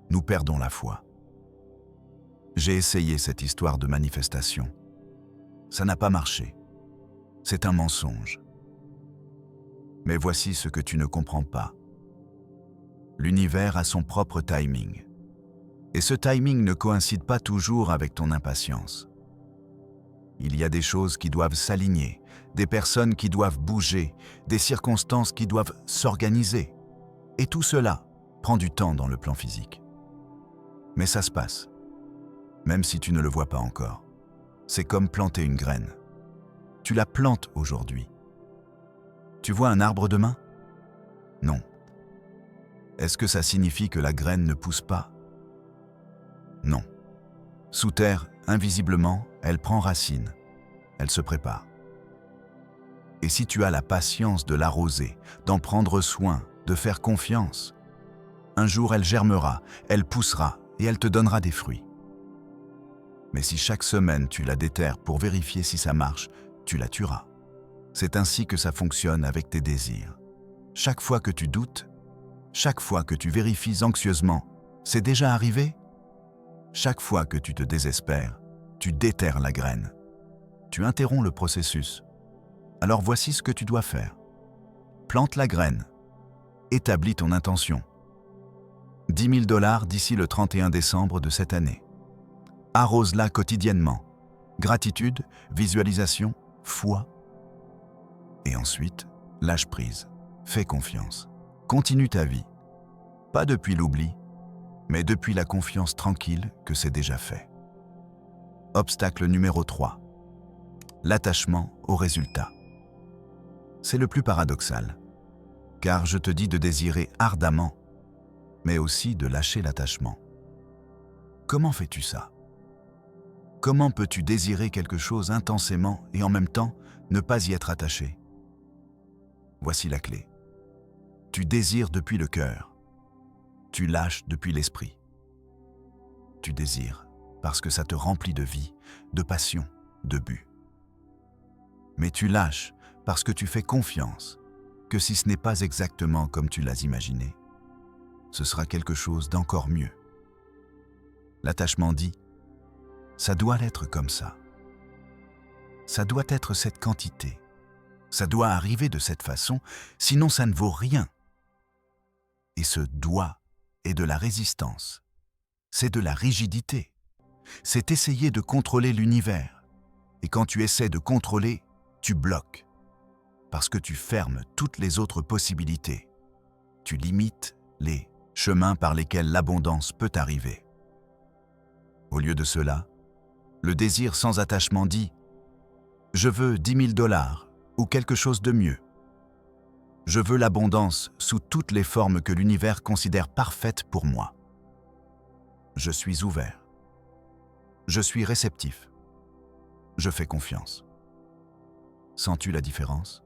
nous perdons la foi. J'ai essayé cette histoire de manifestation. Ça n'a pas marché. C'est un mensonge. Mais voici ce que tu ne comprends pas. L'univers a son propre timing. Et ce timing ne coïncide pas toujours avec ton impatience. Il y a des choses qui doivent s'aligner, des personnes qui doivent bouger, des circonstances qui doivent s'organiser. Et tout cela prend du temps dans le plan physique. Mais ça se passe, même si tu ne le vois pas encore. C'est comme planter une graine. Tu la plantes aujourd'hui. Tu vois un arbre demain? Non. Est-ce que ça signifie que la graine ne pousse pas? Non. Sous terre, invisiblement, elle prend racine. Elle se prépare. Et si tu as la patience de l'arroser, d'en prendre soin, de faire confiance, un jour elle germera, elle poussera et elle te donnera des fruits. Mais si chaque semaine tu la déterres pour vérifier si ça marche, tu la tueras. C'est ainsi que ça fonctionne avec tes désirs. Chaque fois que tu doutes, chaque fois que tu vérifies anxieusement, c'est déjà arrivé? Chaque fois que tu te désespères, tu déterres la graine. Tu interromps le processus. Alors voici ce que tu dois faire. Plante la graine. Établis ton intention. 10 000 $ d'ici le 31 décembre de cette année. Arrose-la quotidiennement. Gratitude, visualisation, foi. Et ensuite, Lâche prise, fais confiance, continue ta vie. Pas depuis l'oubli, mais depuis la confiance tranquille que c'est déjà fait. Obstacle numéro 3. L'attachement au résultat. C'est le plus paradoxal, car je te dis de désirer ardemment, mais aussi de lâcher l'attachement. Comment fais-tu ça? Comment peux-tu désirer quelque chose intensément et en même temps ne pas y être attaché? Voici la clé. Tu désires depuis le cœur. Tu lâches depuis l'esprit. Tu désires parce que ça te remplit de vie, de passion, de but. Mais tu lâches parce que tu fais confiance que si ce n'est pas exactement comme tu l'as imaginé, ce sera quelque chose d'encore mieux. L'attachement dit « ça doit être comme ça ». Ça doit être cette quantité. Ça doit arriver de cette façon, sinon ça ne vaut rien. Et ce « doit » est de la résistance. C'est de la rigidité. C'est essayer de contrôler l'univers. Et quand tu essaies de contrôler, tu bloques. Parce que tu fermes toutes les autres possibilités. Tu limites les chemins par lesquels l'abondance peut arriver. Au lieu de cela, le désir sans attachement dit « Je veux 10 000 $ ou quelque chose de mieux. Je veux l'abondance sous toutes les formes que l'univers considère parfaites pour moi. Je suis ouvert. Je suis réceptif. Je fais confiance. » Sens-tu la différence?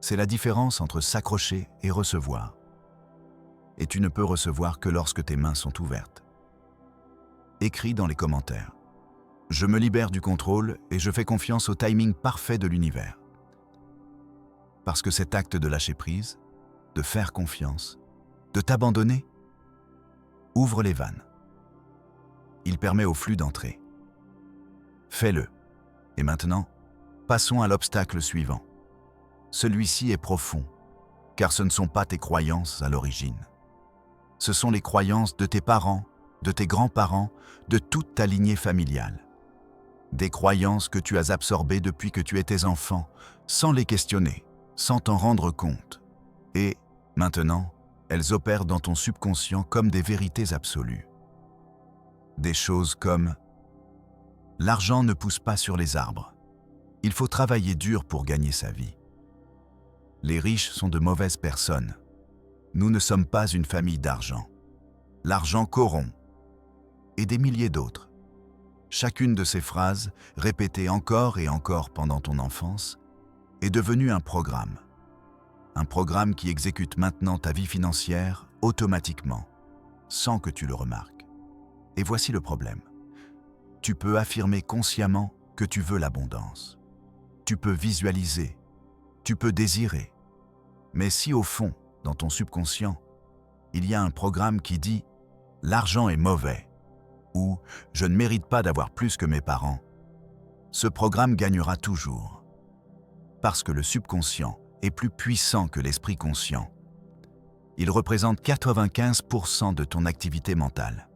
C'est la différence entre s'accrocher et recevoir. Et tu ne peux recevoir que lorsque tes mains sont ouvertes. Écris dans les commentaires. Je me libère du contrôle et je fais confiance au timing parfait de l'univers. Parce que cet acte de lâcher prise, de faire confiance, de t'abandonner, ouvre les vannes. Il permet au flux d'entrer. Fais-le. Et maintenant, passons à l'obstacle suivant. Celui-ci est profond, car ce ne sont pas tes croyances à l'origine. Ce sont les croyances de tes parents, de tes grands-parents, de toute ta lignée familiale. Des croyances que tu as absorbées depuis que tu étais enfant, sans les questionner, sans t'en rendre compte. Et, maintenant, elles opèrent dans ton subconscient comme des vérités absolues. Des choses comme « L'argent ne pousse pas sur les arbres. Il faut travailler dur pour gagner sa vie. Les riches sont de mauvaises personnes. Nous ne sommes pas une famille d'argent. L'argent corrompt. » Et des milliers d'autres. Chacune de ces phrases, répétées encore et encore pendant ton enfance, est devenue un programme. Un programme qui exécute maintenant ta vie financière automatiquement, sans que tu le remarques. Et voici le problème. Tu peux affirmer consciemment que tu veux l'abondance. Tu peux visualiser, tu peux désirer. Mais si au fond, dans ton subconscient, il y a un programme qui dit « l'argent est mauvais » ou « je ne mérite pas d'avoir plus que mes parents », ce programme gagnera toujours. Parce que le subconscient est plus puissant que l'esprit conscient. Il représente 95% de ton activité mentale.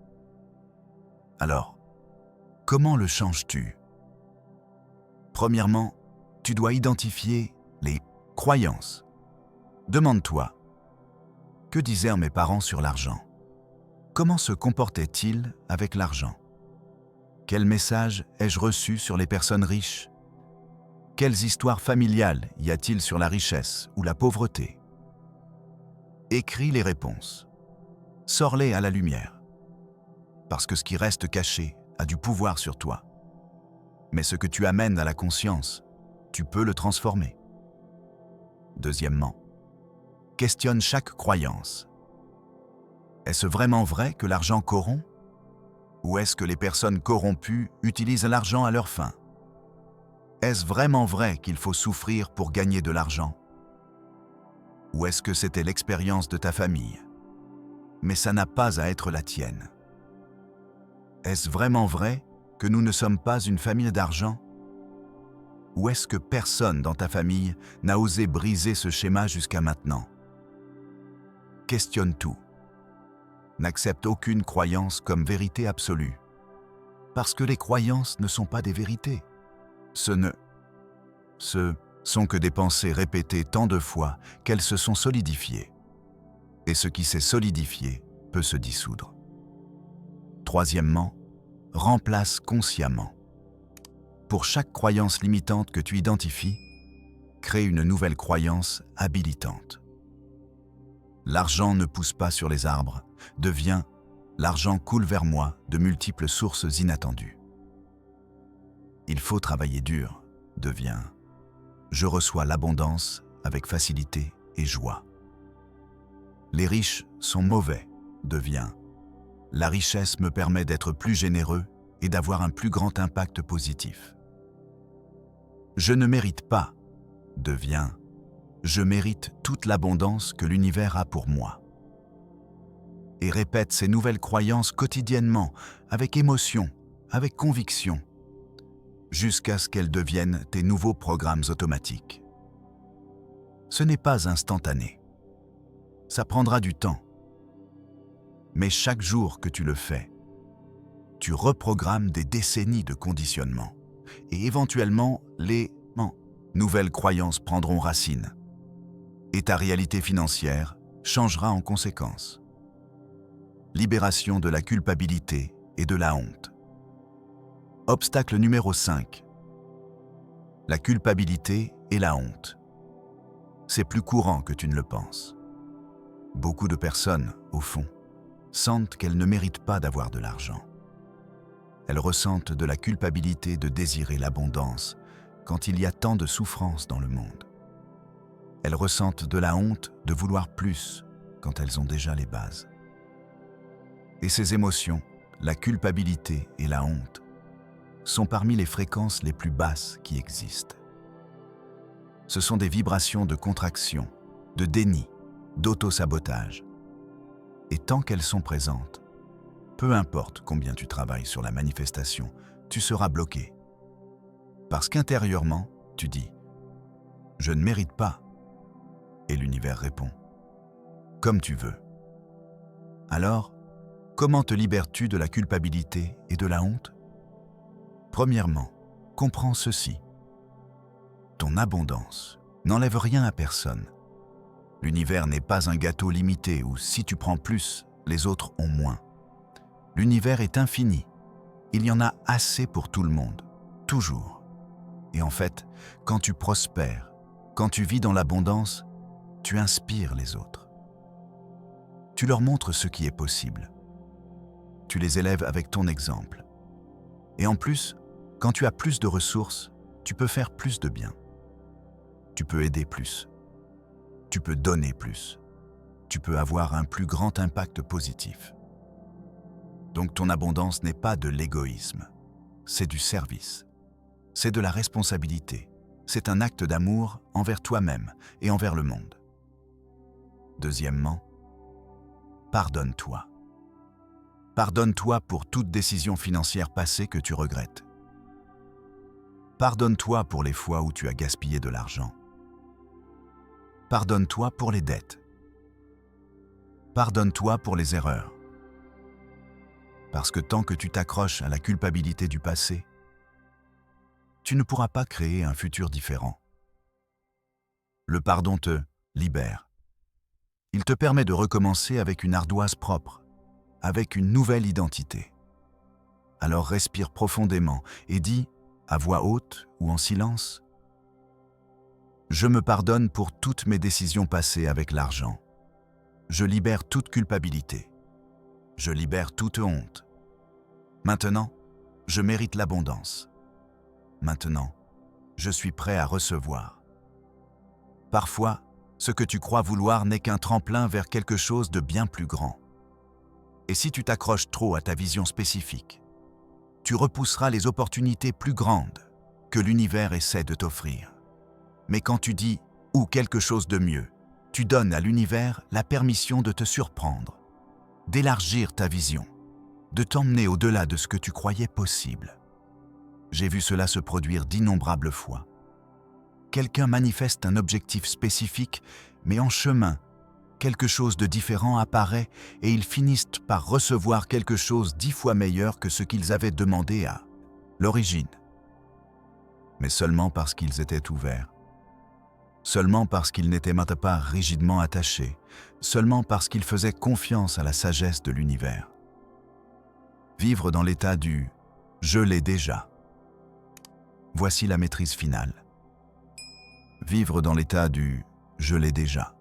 Alors, comment le changes-tu? Premièrement, tu dois identifier les croyances. Demande-toi, que disaient mes parents sur l'argent? Comment se comportaient-ils avec l'argent? Quel message ai-je reçu sur les personnes riches? Quelles histoires familiales y a-t-il sur la richesse ou la pauvreté? Écris les réponses. Sors-les à la lumière. Parce que ce qui reste caché a du pouvoir sur toi. Mais ce que tu amènes à la conscience, tu peux le transformer. Deuxièmement, questionne chaque croyance. Est-ce vraiment vrai que l'argent corrompt? Ou est-ce que les personnes corrompues utilisent l'argent à leur fin? Est-ce vraiment vrai qu'il faut souffrir pour gagner de l'argent? Ou est-ce que c'était l'expérience de ta famille? Mais ça n'a pas à être la tienne. Est-ce vraiment vrai que nous ne sommes pas une famille d'argent? Ou est-ce que personne dans ta famille n'a osé briser ce schéma jusqu'à maintenant? Questionne tout. N'accepte aucune croyance comme vérité absolue. Parce que les croyances ne sont pas des vérités. Ce sont que des pensées répétées tant de fois qu'elles se sont solidifiées. Et ce qui s'est solidifié peut se dissoudre. Troisièmement, remplace consciemment. Pour chaque croyance limitante que tu identifies, crée une nouvelle croyance habilitante. L'argent ne pousse pas sur les arbres, devient « l'argent coule vers moi de multiples sources inattendues ». Il faut travailler dur, devient « je reçois l'abondance avec facilité et joie ». Les riches sont mauvais, devient « la richesse me permet d'être plus généreux et d'avoir un plus grand impact positif ». Je ne mérite pas, devient « je mérite toute l'abondance que l'univers a pour moi ». Et répète ces nouvelles croyances quotidiennement, avec émotion, avec conviction, jusqu'à ce qu'elles deviennent tes nouveaux programmes automatiques. Ce n'est pas instantané. Ça prendra du temps. Mais chaque jour que tu le fais, tu reprogrammes des décennies de conditionnement. Et éventuellement, les nouvelles croyances prendront racine. Et ta réalité financière changera en conséquence. Libération de la culpabilité et de la honte. Obstacle numéro 5. La culpabilité et la honte. C'est plus courant que tu ne le penses. Beaucoup de personnes, au fond, sentent qu'elles ne méritent pas d'avoir de l'argent. Elles ressentent de la culpabilité de désirer l'abondance quand il y a tant de souffrance dans le monde. Elles ressentent de la honte de vouloir plus quand elles ont déjà les bases. Et ces émotions, la culpabilité et la honte, sont parmi les fréquences les plus basses qui existent. Ce sont des vibrations de contraction, de déni, d'auto-sabotage. Et tant qu'elles sont présentes, peu importe combien tu travailles sur la manifestation, tu seras bloqué. Parce qu'intérieurement, tu dis « je ne mérite pas ». Et l'univers répond « comme tu veux ». Alors, comment te libères-tu de la culpabilité et de la honte? Premièrement, comprends ceci. Ton abondance n'enlève rien à personne. L'univers n'est pas un gâteau limité où si tu prends plus, les autres ont moins. L'univers est infini. Il y en a assez pour tout le monde, toujours. Et en fait, quand tu prospères, quand tu vis dans l'abondance, tu inspires les autres. Tu leur montres ce qui est possible. Tu les élèves avec ton exemple. Et en plus, quand tu as plus de ressources, tu peux faire plus de bien. Tu peux aider plus. Tu peux donner plus. Tu peux avoir un plus grand impact positif. Donc ton abondance n'est pas de l'égoïsme, c'est du service. C'est de la responsabilité. C'est un acte d'amour envers toi-même et envers le monde. Deuxièmement, pardonne-toi. Pardonne-toi pour toute décision financière passée que tu regrettes. Pardonne-toi pour les fois où tu as gaspillé de l'argent. Pardonne-toi pour les dettes. Pardonne-toi pour les erreurs. Parce que tant que tu t'accroches à la culpabilité du passé, tu ne pourras pas créer un futur différent. Le pardon te libère. Il te permet de recommencer avec une ardoise propre, avec une nouvelle identité. Alors respire profondément et dis, à voix haute ou en silence, « Je me pardonne pour toutes mes décisions passées avec l'argent. Je libère toute culpabilité. Je libère toute honte. Maintenant, je mérite l'abondance. Maintenant, je suis prêt à recevoir. » Parfois, ce que tu crois vouloir n'est qu'un tremplin vers quelque chose de bien plus grand. Et si tu t'accroches trop à ta vision spécifique, tu repousseras les opportunités plus grandes que l'univers essaie de t'offrir. Mais quand tu dis « ou quelque chose de mieux », tu donnes à l'univers la permission de te surprendre, d'élargir ta vision, de t'emmener au-delà de ce que tu croyais possible. J'ai vu cela se produire d'innombrables fois. Quelqu'un manifeste un objectif spécifique, mais en chemin, quelque chose de différent apparaît et ils finissent par recevoir quelque chose 10 fois meilleur que ce qu'ils avaient demandé à l'origine. Mais seulement parce qu'ils étaient ouverts, seulement parce qu'il n'était pas rigidement attaché, seulement parce qu'il faisait confiance à la sagesse de l'univers. Vivre dans l'état du « je l'ai déjà ». Voici la maîtrise finale. Vivre dans l'état du « je l'ai déjà »,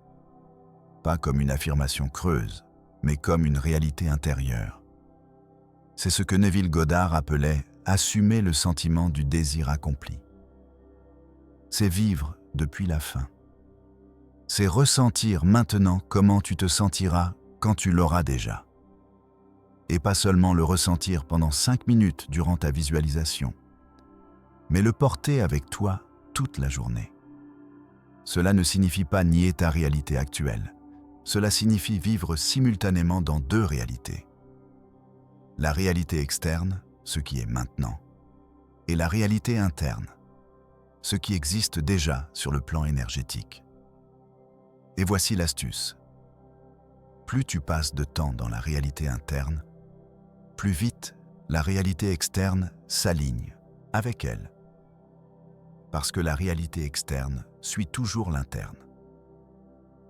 pas comme une affirmation creuse, mais comme une réalité intérieure. C'est ce que Neville Goddard appelait « assumer le sentiment du désir accompli ». C'est vivre depuis la fin. C'est ressentir maintenant comment tu te sentiras quand tu l'auras déjà. Et pas seulement le ressentir pendant 5 minutes durant ta visualisation, mais le porter avec toi toute la journée. Cela ne signifie pas nier ta réalité actuelle. Cela signifie vivre simultanément dans 2 réalités. La réalité externe, ce qui est maintenant, et la réalité interne, ce qui existe déjà sur le plan énergétique. Et voici l'astuce. Plus tu passes de temps dans la réalité interne, plus vite la réalité externe s'aligne avec elle. Parce que la réalité externe suit toujours l'interne.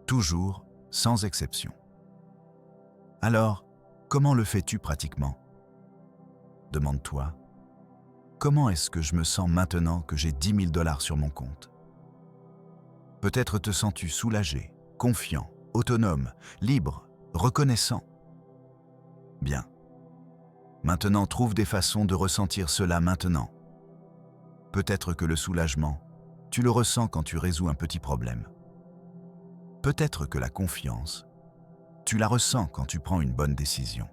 Toujours, sans exception. Alors, comment le fais-tu pratiquement? Demande-toi, comment est-ce que je me sens maintenant que j'ai 10 000 $ sur mon compte? Peut-être te sens-tu soulagé, confiant, autonome, libre, reconnaissant. Bien. Maintenant, trouve des façons de ressentir cela maintenant. Peut-être que le soulagement, tu le ressens quand tu résous un petit problème. Peut-être que la confiance, tu la ressens quand tu prends une bonne décision.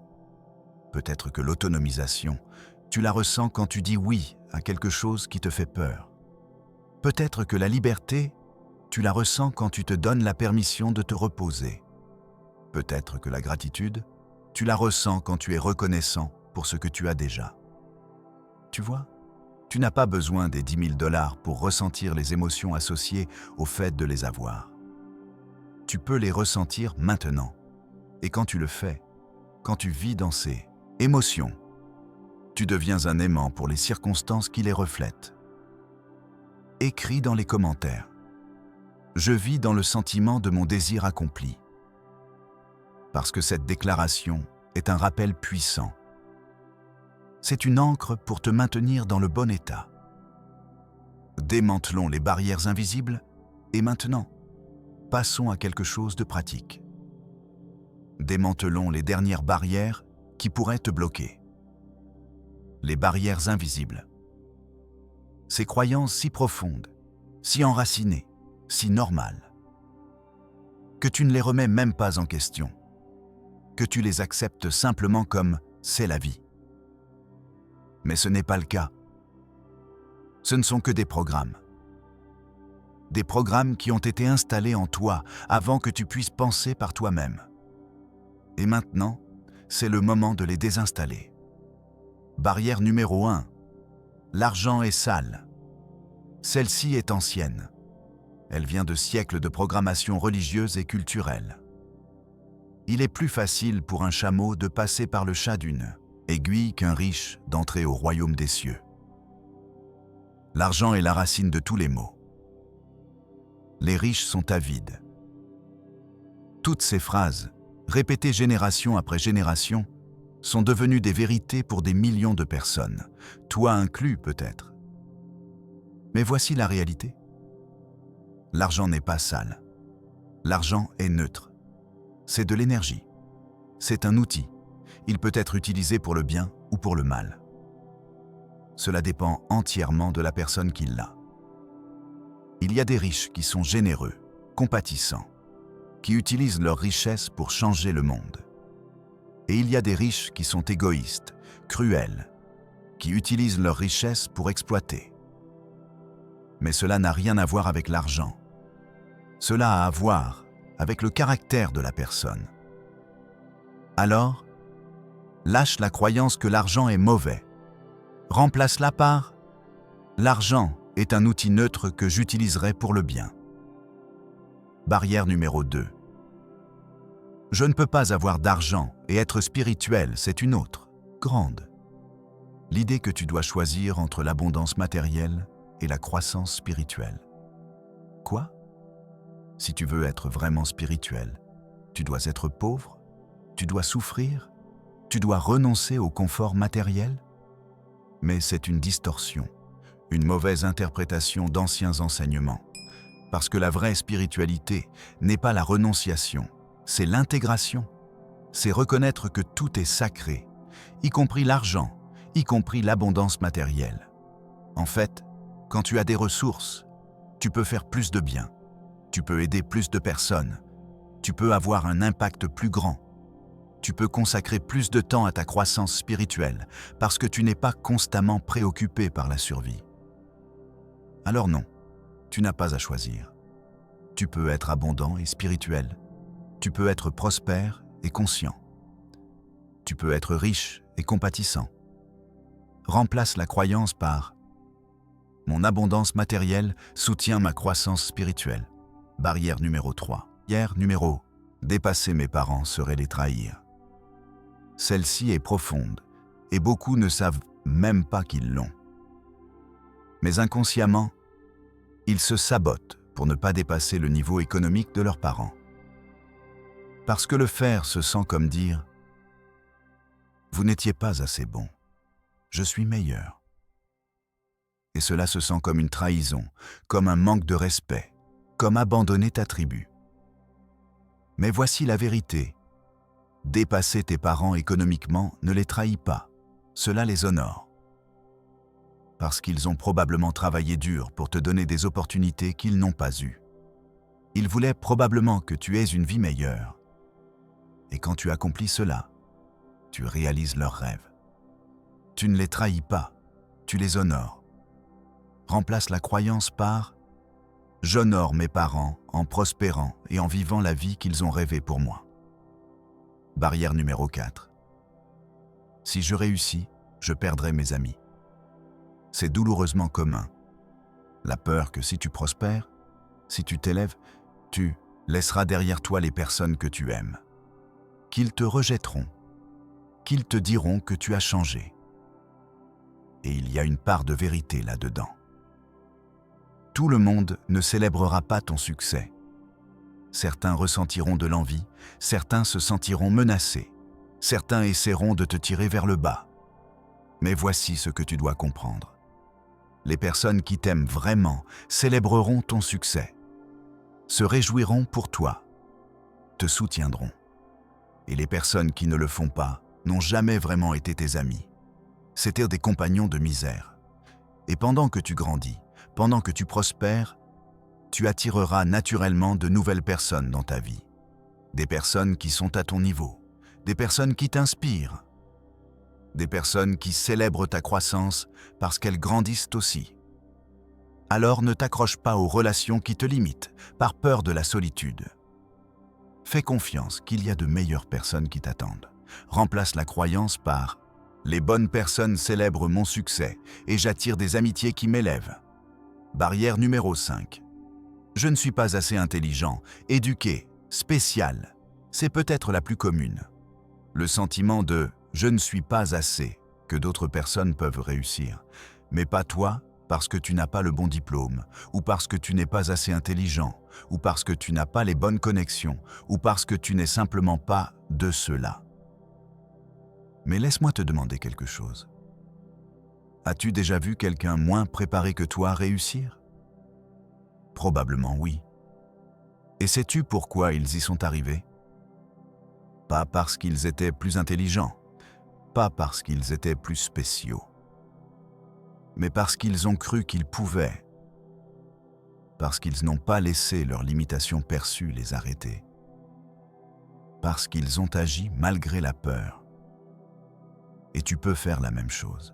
Peut-être que l'autonomisation, tu la ressens quand tu dis oui à quelque chose qui te fait peur. Peut-être que la liberté, tu la ressens quand tu te donnes la permission de te reposer. Peut-être que la gratitude, tu la ressens quand tu es reconnaissant pour ce que tu as déjà. Tu vois, tu n'as pas besoin des 10 000 $ pour ressentir les émotions associées au fait de les avoir. Tu peux les ressentir maintenant. Et quand tu le fais, quand tu vis dans ces émotions, tu deviens un aimant pour les circonstances qui les reflètent. Écris dans les commentaires. Je vis dans le sentiment de mon désir accompli. Parce que cette déclaration est un rappel puissant. C'est une ancre pour te maintenir dans le bon état. Démantelons les barrières invisibles et maintenant, passons à quelque chose de pratique. Démantelons les dernières barrières qui pourraient te bloquer. Les barrières invisibles. Ces croyances si profondes, si enracinées, si normales, que tu ne les remets même pas en question, que tu les acceptes simplement comme « c'est la vie ». Mais ce n'est pas le cas. Ce ne sont que des programmes. Des programmes qui ont été installés en toi avant que tu puisses penser par toi-même. Et maintenant, c'est le moment de les désinstaller. Barrière numéro 1. L'argent est sale. Celle-ci est ancienne. Elle vient de siècles de programmation religieuse et culturelle. Il est plus facile pour un chameau de passer par le chat d'une aiguille qu'un riche d'entrer au royaume des cieux. L'argent est la racine de tous les maux. Les riches sont avides. Toutes ces phrases, répétées génération après génération, sont devenues des vérités pour des millions de personnes, toi inclus peut-être. Mais voici la réalité. L'argent n'est pas sale. L'argent est neutre. C'est de l'énergie. C'est un outil. Il peut être utilisé pour le bien ou pour le mal. Cela dépend entièrement de la personne qui l'a. Il y a des riches qui sont généreux, compatissants, qui utilisent leur richesse pour changer le monde. Et il y a des riches qui sont égoïstes, cruels, qui utilisent leur richesse pour exploiter. Mais cela n'a rien à voir avec l'argent. Cela a à voir avec le caractère de la personne. Alors, lâche la croyance que l'argent est mauvais. Remplace-la par « l'argent est un outil neutre que j'utiliserai pour le bien ». Barrière numéro 2. Je ne peux pas avoir d'argent et être spirituel, c'est une autre, grande. L'idée que tu dois choisir entre l'abondance matérielle et la croissance spirituelle. Quoi? Si tu veux être vraiment spirituel, tu dois être pauvre, tu dois souffrir, tu dois renoncer au confort matériel. Mais c'est une distorsion, une mauvaise interprétation d'anciens enseignements. Parce que la vraie spiritualité n'est pas la renonciation, c'est l'intégration. C'est reconnaître que tout est sacré, y compris l'argent, y compris l'abondance matérielle. En fait, quand tu as des ressources, tu peux faire plus de bien, tu peux aider plus de personnes, tu peux avoir un impact plus grand, tu peux consacrer plus de temps à ta croissance spirituelle parce que tu n'es pas constamment préoccupé par la survie. Alors non, tu n'as pas à choisir. Tu peux être abondant et spirituel, tu peux être prospère et conscient, tu peux être riche et compatissant. Remplace la croyance par « Mon abondance matérielle soutient ma croissance spirituelle ». Barrière numéro 3. Barrière numéro « Dépasser mes parents serait les trahir ». Celle-ci est profonde et beaucoup ne savent même pas qu'ils l'ont. Mais inconsciemment, ils se sabotent pour ne pas dépasser le niveau économique de leurs parents. Parce que le faire se sent comme dire « Vous n'étiez pas assez bon, je suis meilleur ». Et cela se sent comme une trahison, comme un manque de respect, comme abandonner ta tribu. Mais voici la vérité. Dépasser tes parents économiquement ne les trahit pas, cela les honore. Parce qu'ils ont probablement travaillé dur pour te donner des opportunités qu'ils n'ont pas eues. Ils voulaient probablement que tu aies une vie meilleure. Et quand tu accomplis cela, tu réalises leurs rêves. Tu ne les trahis pas, tu les honores. Remplace la croyance par « J'honore mes parents en prospérant et en vivant la vie qu'ils ont rêvée pour moi ». Barrière numéro 4. Si je réussis, je perdrai mes amis. C'est douloureusement commun. La peur que si tu prospères, si tu t'élèves, tu laisseras derrière toi les personnes que tu aimes. Qu'ils te rejetteront, qu'ils te diront que tu as changé. Et il y a une part de vérité là-dedans. Tout le monde ne célébrera pas ton succès. Certains ressentiront de l'envie, certains se sentiront menacés, certains essaieront de te tirer vers le bas. Mais voici ce que tu dois comprendre. Les personnes qui t'aiment vraiment célébreront ton succès, se réjouiront pour toi, te soutiendront. Et les personnes qui ne le font pas n'ont jamais vraiment été tes amis. C'étaient des compagnons de misère. Et pendant que tu grandis, pendant que tu prospères, tu attireras naturellement de nouvelles personnes dans ta vie. Des personnes qui sont à ton niveau, des personnes qui t'inspirent, des personnes qui célèbrent ta croissance parce qu'elles grandissent aussi. Alors ne t'accroche pas aux relations qui te limitent, par peur de la solitude. Fais confiance qu'il y a de meilleures personnes qui t'attendent. Remplace la croyance par « Les bonnes personnes célèbrent mon succès et j'attire des amitiés qui m'élèvent ». Barrière numéro 5. Je ne suis pas assez intelligent, éduqué, spécial. C'est peut-être la plus commune. Le sentiment de « je ne suis pas assez » que d'autres personnes peuvent réussir, mais pas toi parce que tu n'as pas le bon diplôme, ou parce que tu n'es pas assez intelligent, ou parce que tu n'as pas les bonnes connexions, ou parce que tu n'es simplement pas de cela. Mais laisse-moi te demander quelque chose. As-tu déjà vu quelqu'un moins préparé que toi réussir? Probablement oui. Et sais-tu pourquoi ils y sont arrivés? Pas parce qu'ils étaient plus intelligents, pas parce qu'ils étaient plus spéciaux, mais parce qu'ils ont cru qu'ils pouvaient, parce qu'ils n'ont pas laissé leurs limitations perçues les arrêter, parce qu'ils ont agi malgré la peur. Et tu peux faire la même chose.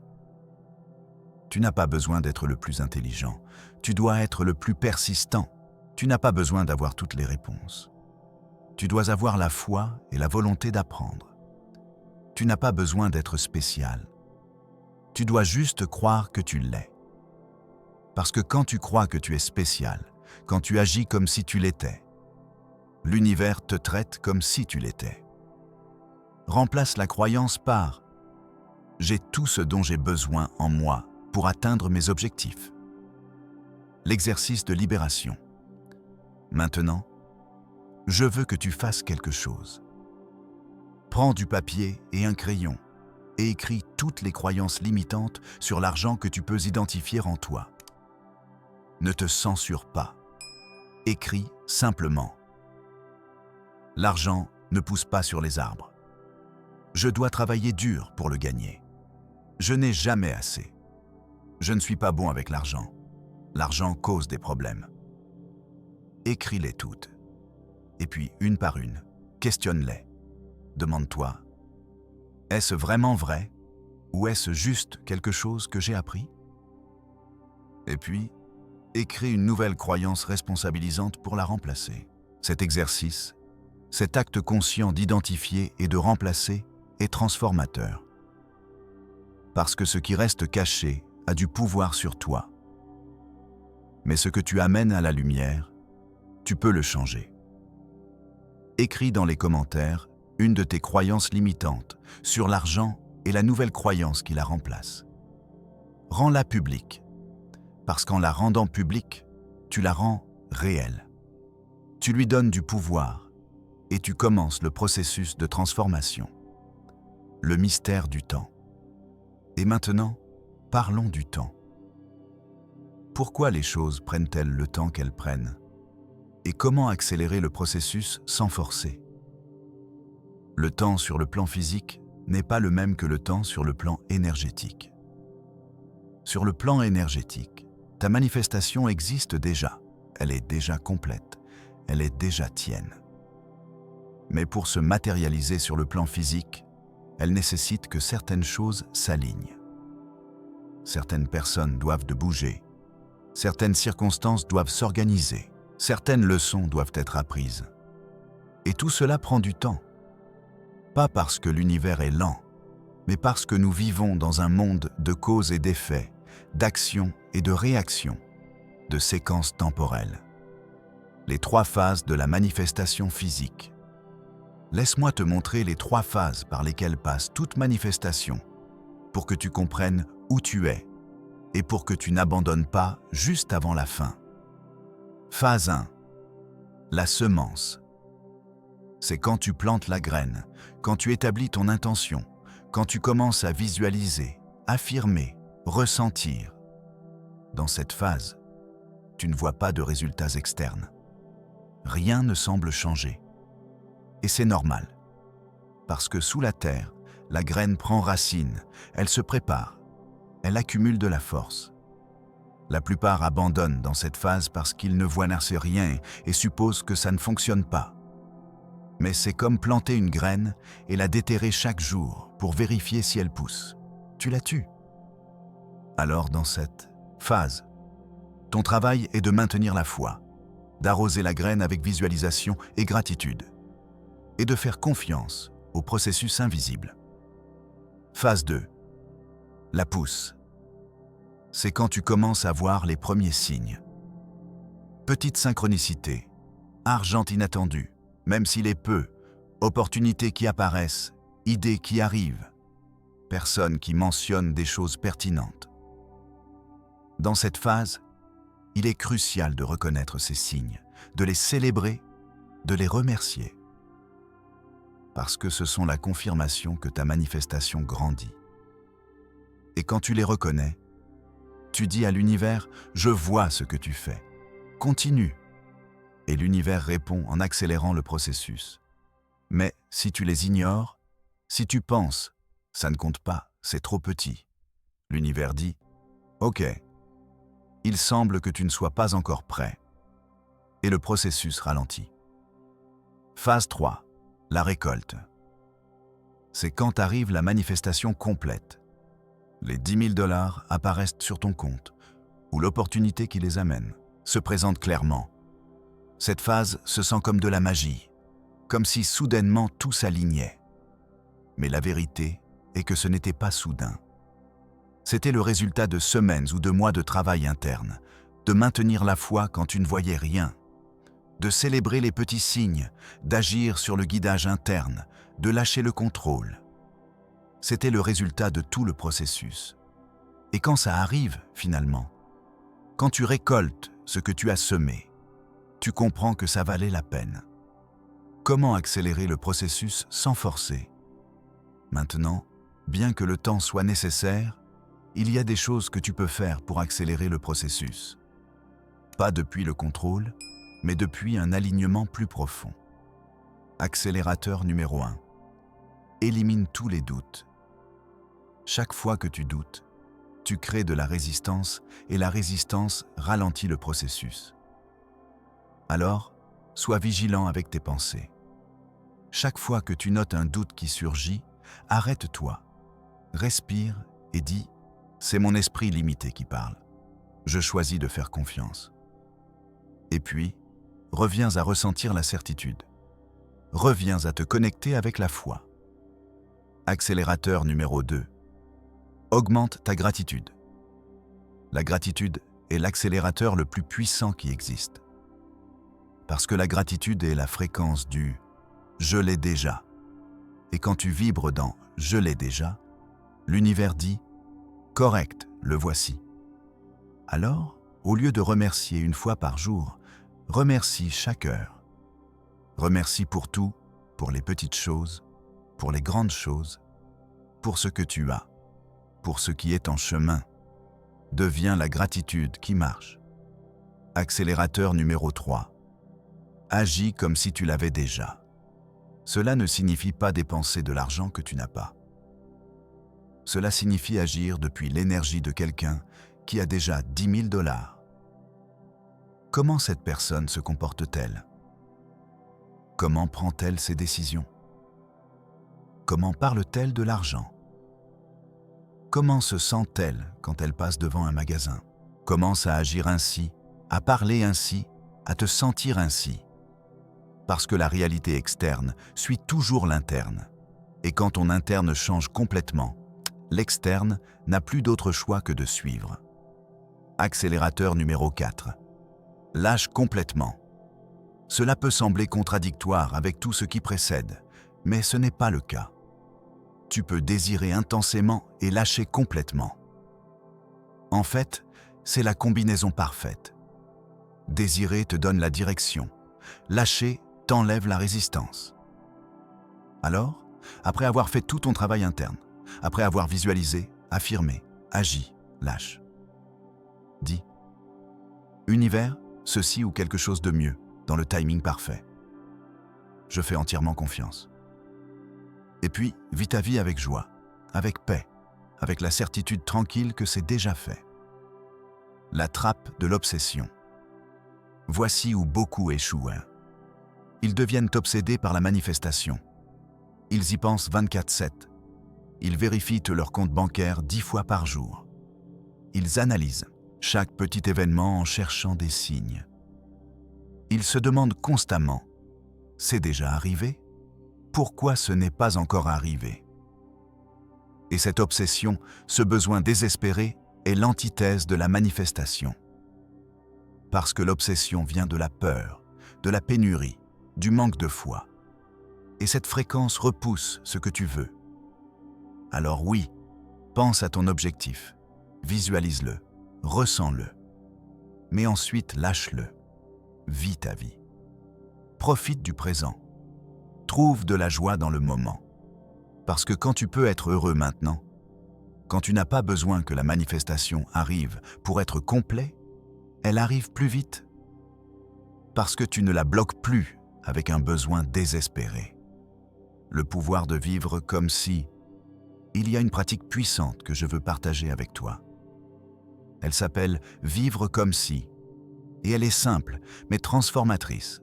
Tu n'as pas besoin d'être le plus intelligent, tu dois être le plus persistant. Tu n'as pas besoin d'avoir toutes les réponses. Tu dois avoir la foi et la volonté d'apprendre. Tu n'as pas besoin d'être spécial. Tu dois juste croire que tu l'es. Parce que quand tu crois que tu es spécial, quand tu agis comme si tu l'étais, l'univers te traite comme si tu l'étais. Remplace la croyance par « J'ai tout ce dont j'ai besoin en moi pour atteindre mes objectifs ». L'exercice de libération. Maintenant, Je veux que tu fasses quelque chose. Prends du papier et un crayon et écris toutes les croyances limitantes sur l'argent que tu peux identifier en toi. Ne te censure pas. Écris simplement. L'argent ne pousse pas sur les arbres. Je dois travailler dur pour le gagner. Je n'ai jamais assez. Je ne suis pas bon avec l'argent. L'argent cause des problèmes. Écris-les toutes. Et puis, une par une, questionne-les. Demande-toi, est-ce vraiment vrai ou est-ce juste quelque chose que j'ai appris? Et puis, écris une nouvelle croyance responsabilisante pour la remplacer. Cet exercice, cet acte conscient d'identifier et de remplacer est transformateur. Parce que ce qui reste caché a du pouvoir sur toi. Mais ce que tu amènes à la lumière, tu peux le changer. Écris dans les commentaires une de tes croyances limitantes sur l'argent et la nouvelle croyance qui la remplace. Rends-la publique, parce qu'en la rendant publique, tu la rends réelle. Tu lui donnes du pouvoir et tu commences le processus de transformation. Le mystère du temps. Et maintenant, parlons du temps. Pourquoi les choses prennent-elles le temps qu'elles prennent? Et comment accélérer le processus sans forcer? Le temps sur le plan physique n'est pas le même que le temps sur le plan énergétique. Sur le plan énergétique, ta manifestation existe déjà, elle est déjà complète, elle est déjà tienne. Mais pour se matérialiser sur le plan physique, elle nécessite que certaines choses s'alignent. Certaines personnes doivent de bouger, certaines circonstances doivent s'organiser, certaines leçons doivent être apprises. Et tout cela prend du temps. Pas parce que l'univers est lent, mais parce que nous vivons dans un monde de causes et d'effets, d'actions et de réactions, de séquences temporelles. Les 3 phases de la manifestation physique. Laisse-moi te montrer les 3 phases par lesquelles passe toute manifestation, pour que tu comprennes où tu es et pour que tu n'abandonnes pas juste avant la fin. Phase 1. La semence. C'est quand tu plantes la graine, quand tu établis ton intention, quand tu commences à visualiser, affirmer, ressentir. Dans cette phase, tu ne vois pas de résultats externes. Rien ne semble changer. Et c'est normal. Parce que sous la terre, la graine prend racine, elle se prépare, elle accumule de la force. La plupart abandonnent dans cette phase parce qu'ils ne voient rien et supposent que ça ne fonctionne pas. Mais c'est comme planter une graine et la déterrer chaque jour pour vérifier si elle pousse. Tu la tues. Alors dans cette phase, ton travail est de maintenir la foi, d'arroser la graine avec visualisation et gratitude, et de faire confiance au processus invisible. Phase 2. La pousse. C'est quand tu commences à voir les premiers signes. Petite synchronicité, argent inattendu, même s'il est peu, opportunités qui apparaissent, idées qui arrivent, personnes qui mentionnent des choses pertinentes. Dans cette phase, il est crucial de reconnaître ces signes, de les célébrer, de les remercier. Parce que ce sont la confirmation que ta manifestation grandit. Et quand tu les reconnais, tu dis à l'univers « Je vois ce que tu fais. Continue ». Et l'univers répond en accélérant le processus. Mais si tu les ignores, si tu penses « ça ne compte pas, c'est trop petit », l'univers dit « Ok, il semble que tu ne sois pas encore prêt ». Et le processus ralentit. Phase 3. La récolte. C'est quand arrive la manifestation complète. Les 10 000 $ apparaissent sur ton compte, ou l'opportunité qui les amène se présente clairement. Cette phase se sent comme de la magie, comme si soudainement tout s'alignait. Mais la vérité est que ce n'était pas soudain. C'était le résultat de semaines ou de mois de travail interne, de maintenir la foi quand tu ne voyais rien, de célébrer les petits signes, d'agir sur le guidage interne, de lâcher le contrôle. C'était le résultat de tout le processus. Et quand ça arrive, finalement, quand tu récoltes ce que tu as semé, tu comprends que ça valait la peine. Comment accélérer le processus sans forcer? Maintenant, bien que le temps soit nécessaire, il y a des choses que tu peux faire pour accélérer le processus. Pas depuis le contrôle, mais depuis un alignement plus profond. Accélérateur numéro 1. Élimine tous les doutes. Chaque fois que tu doutes, tu crées de la résistance et la résistance ralentit le processus. Alors, sois vigilant avec tes pensées. Chaque fois que tu notes un doute qui surgit, arrête-toi, respire et dis « C'est mon esprit limité qui parle. Je choisis de faire confiance. » Et puis, reviens à ressentir la certitude. Reviens à te connecter avec la foi. Accélérateur numéro 2. Augmente ta gratitude. La gratitude est l'accélérateur le plus puissant qui existe. Parce que la gratitude est la fréquence du « je l'ai déjà ». Et quand tu vibres dans « je l'ai déjà », l'univers dit « correct, le voici ». Alors, au lieu de remercier une fois par jour, remercie chaque heure. Remercie pour tout, pour les petites choses, pour les grandes choses, pour ce que tu as, pour ce qui est en chemin. Deviens la gratitude qui marche. Accélérateur numéro 3. Agis comme si tu l'avais déjà. Cela ne signifie pas dépenser de l'argent que tu n'as pas. Cela signifie agir depuis l'énergie de quelqu'un qui a déjà 10 000 $. Comment cette personne se comporte-t-elle? Comment prend-elle ses décisions? Comment parle-t-elle de l'argent? Comment se sent-elle quand elle passe devant un magasin? Commence à agir ainsi, à parler ainsi, à te sentir ainsi. Parce que la réalité externe suit toujours l'interne. Et quand ton interne change complètement, l'externe n'a plus d'autre choix que de suivre. Accélérateur numéro 4. Lâche complètement. Cela peut sembler contradictoire avec tout ce qui précède, mais ce n'est pas le cas. Tu peux désirer intensément et lâcher complètement. En fait, c'est la combinaison parfaite. Désirer te donne la direction. Lâcher t'enlève la résistance. Alors, après avoir fait tout ton travail interne, après avoir visualisé, affirmé, agi, lâche. Dis « Univers, ceci ou quelque chose de mieux, dans le timing parfait. Je fais entièrement confiance. » Et puis, vis ta vie avec joie, avec paix, avec la certitude tranquille que c'est déjà fait. La trappe de l'obsession. Voici où beaucoup échouent. Ils deviennent obsédés par la manifestation. Ils y pensent 24/7. Ils vérifient leur compte bancaire 10 fois par jour. Ils analysent chaque petit événement en cherchant des signes. Ils se demandent constamment « C'est déjà arrivé ? Pourquoi ce n'est pas encore arrivé ?» Et cette obsession, ce besoin désespéré, est l'antithèse de la manifestation. Parce que l'obsession vient de la peur, de la pénurie, du manque de foi. Et cette fréquence repousse ce que tu veux. Alors oui, pense à ton objectif, visualise-le, ressens-le. Mais ensuite lâche-le, vis ta vie. Profite du présent, trouve de la joie dans le moment. Parce que quand tu peux être heureux maintenant, quand tu n'as pas besoin que la manifestation arrive pour être complet, elle arrive plus vite. Parce que tu ne la bloques plus avec un besoin désespéré. Le pouvoir de vivre comme si... Il y a une pratique puissante que je veux partager avec toi. Elle s'appelle « Vivre comme si » et elle est simple, mais transformatrice.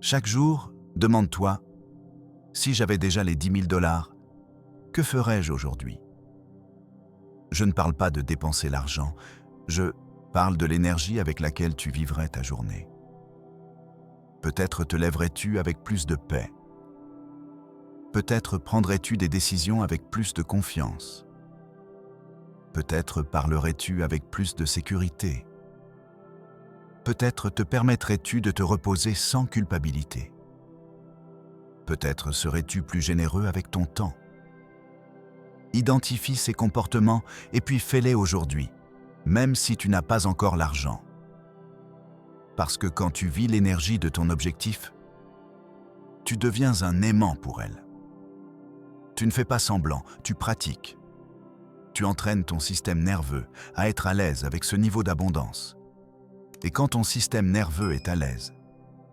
Chaque jour, demande-toi « Si j'avais déjà les 10 000 $, que ferais-je aujourd'hui ?» Je ne parle pas de dépenser l'argent, je parle de l'énergie avec laquelle tu vivrais ta journée. Peut-être te lèverais-tu avec plus de paix. Peut-être prendrais-tu des décisions avec plus de confiance. Peut-être parlerais-tu avec plus de sécurité. Peut-être te permettrais-tu de te reposer sans culpabilité. Peut-être serais-tu plus généreux avec ton temps. Identifie ces comportements et puis fais-les aujourd'hui, même si tu n'as pas encore l'argent. Parce que quand tu vis l'énergie de ton objectif, tu deviens un aimant pour elle. Tu ne fais pas semblant, tu pratiques. Tu entraînes ton système nerveux à être à l'aise avec ce niveau d'abondance. Et quand ton système nerveux est à l'aise,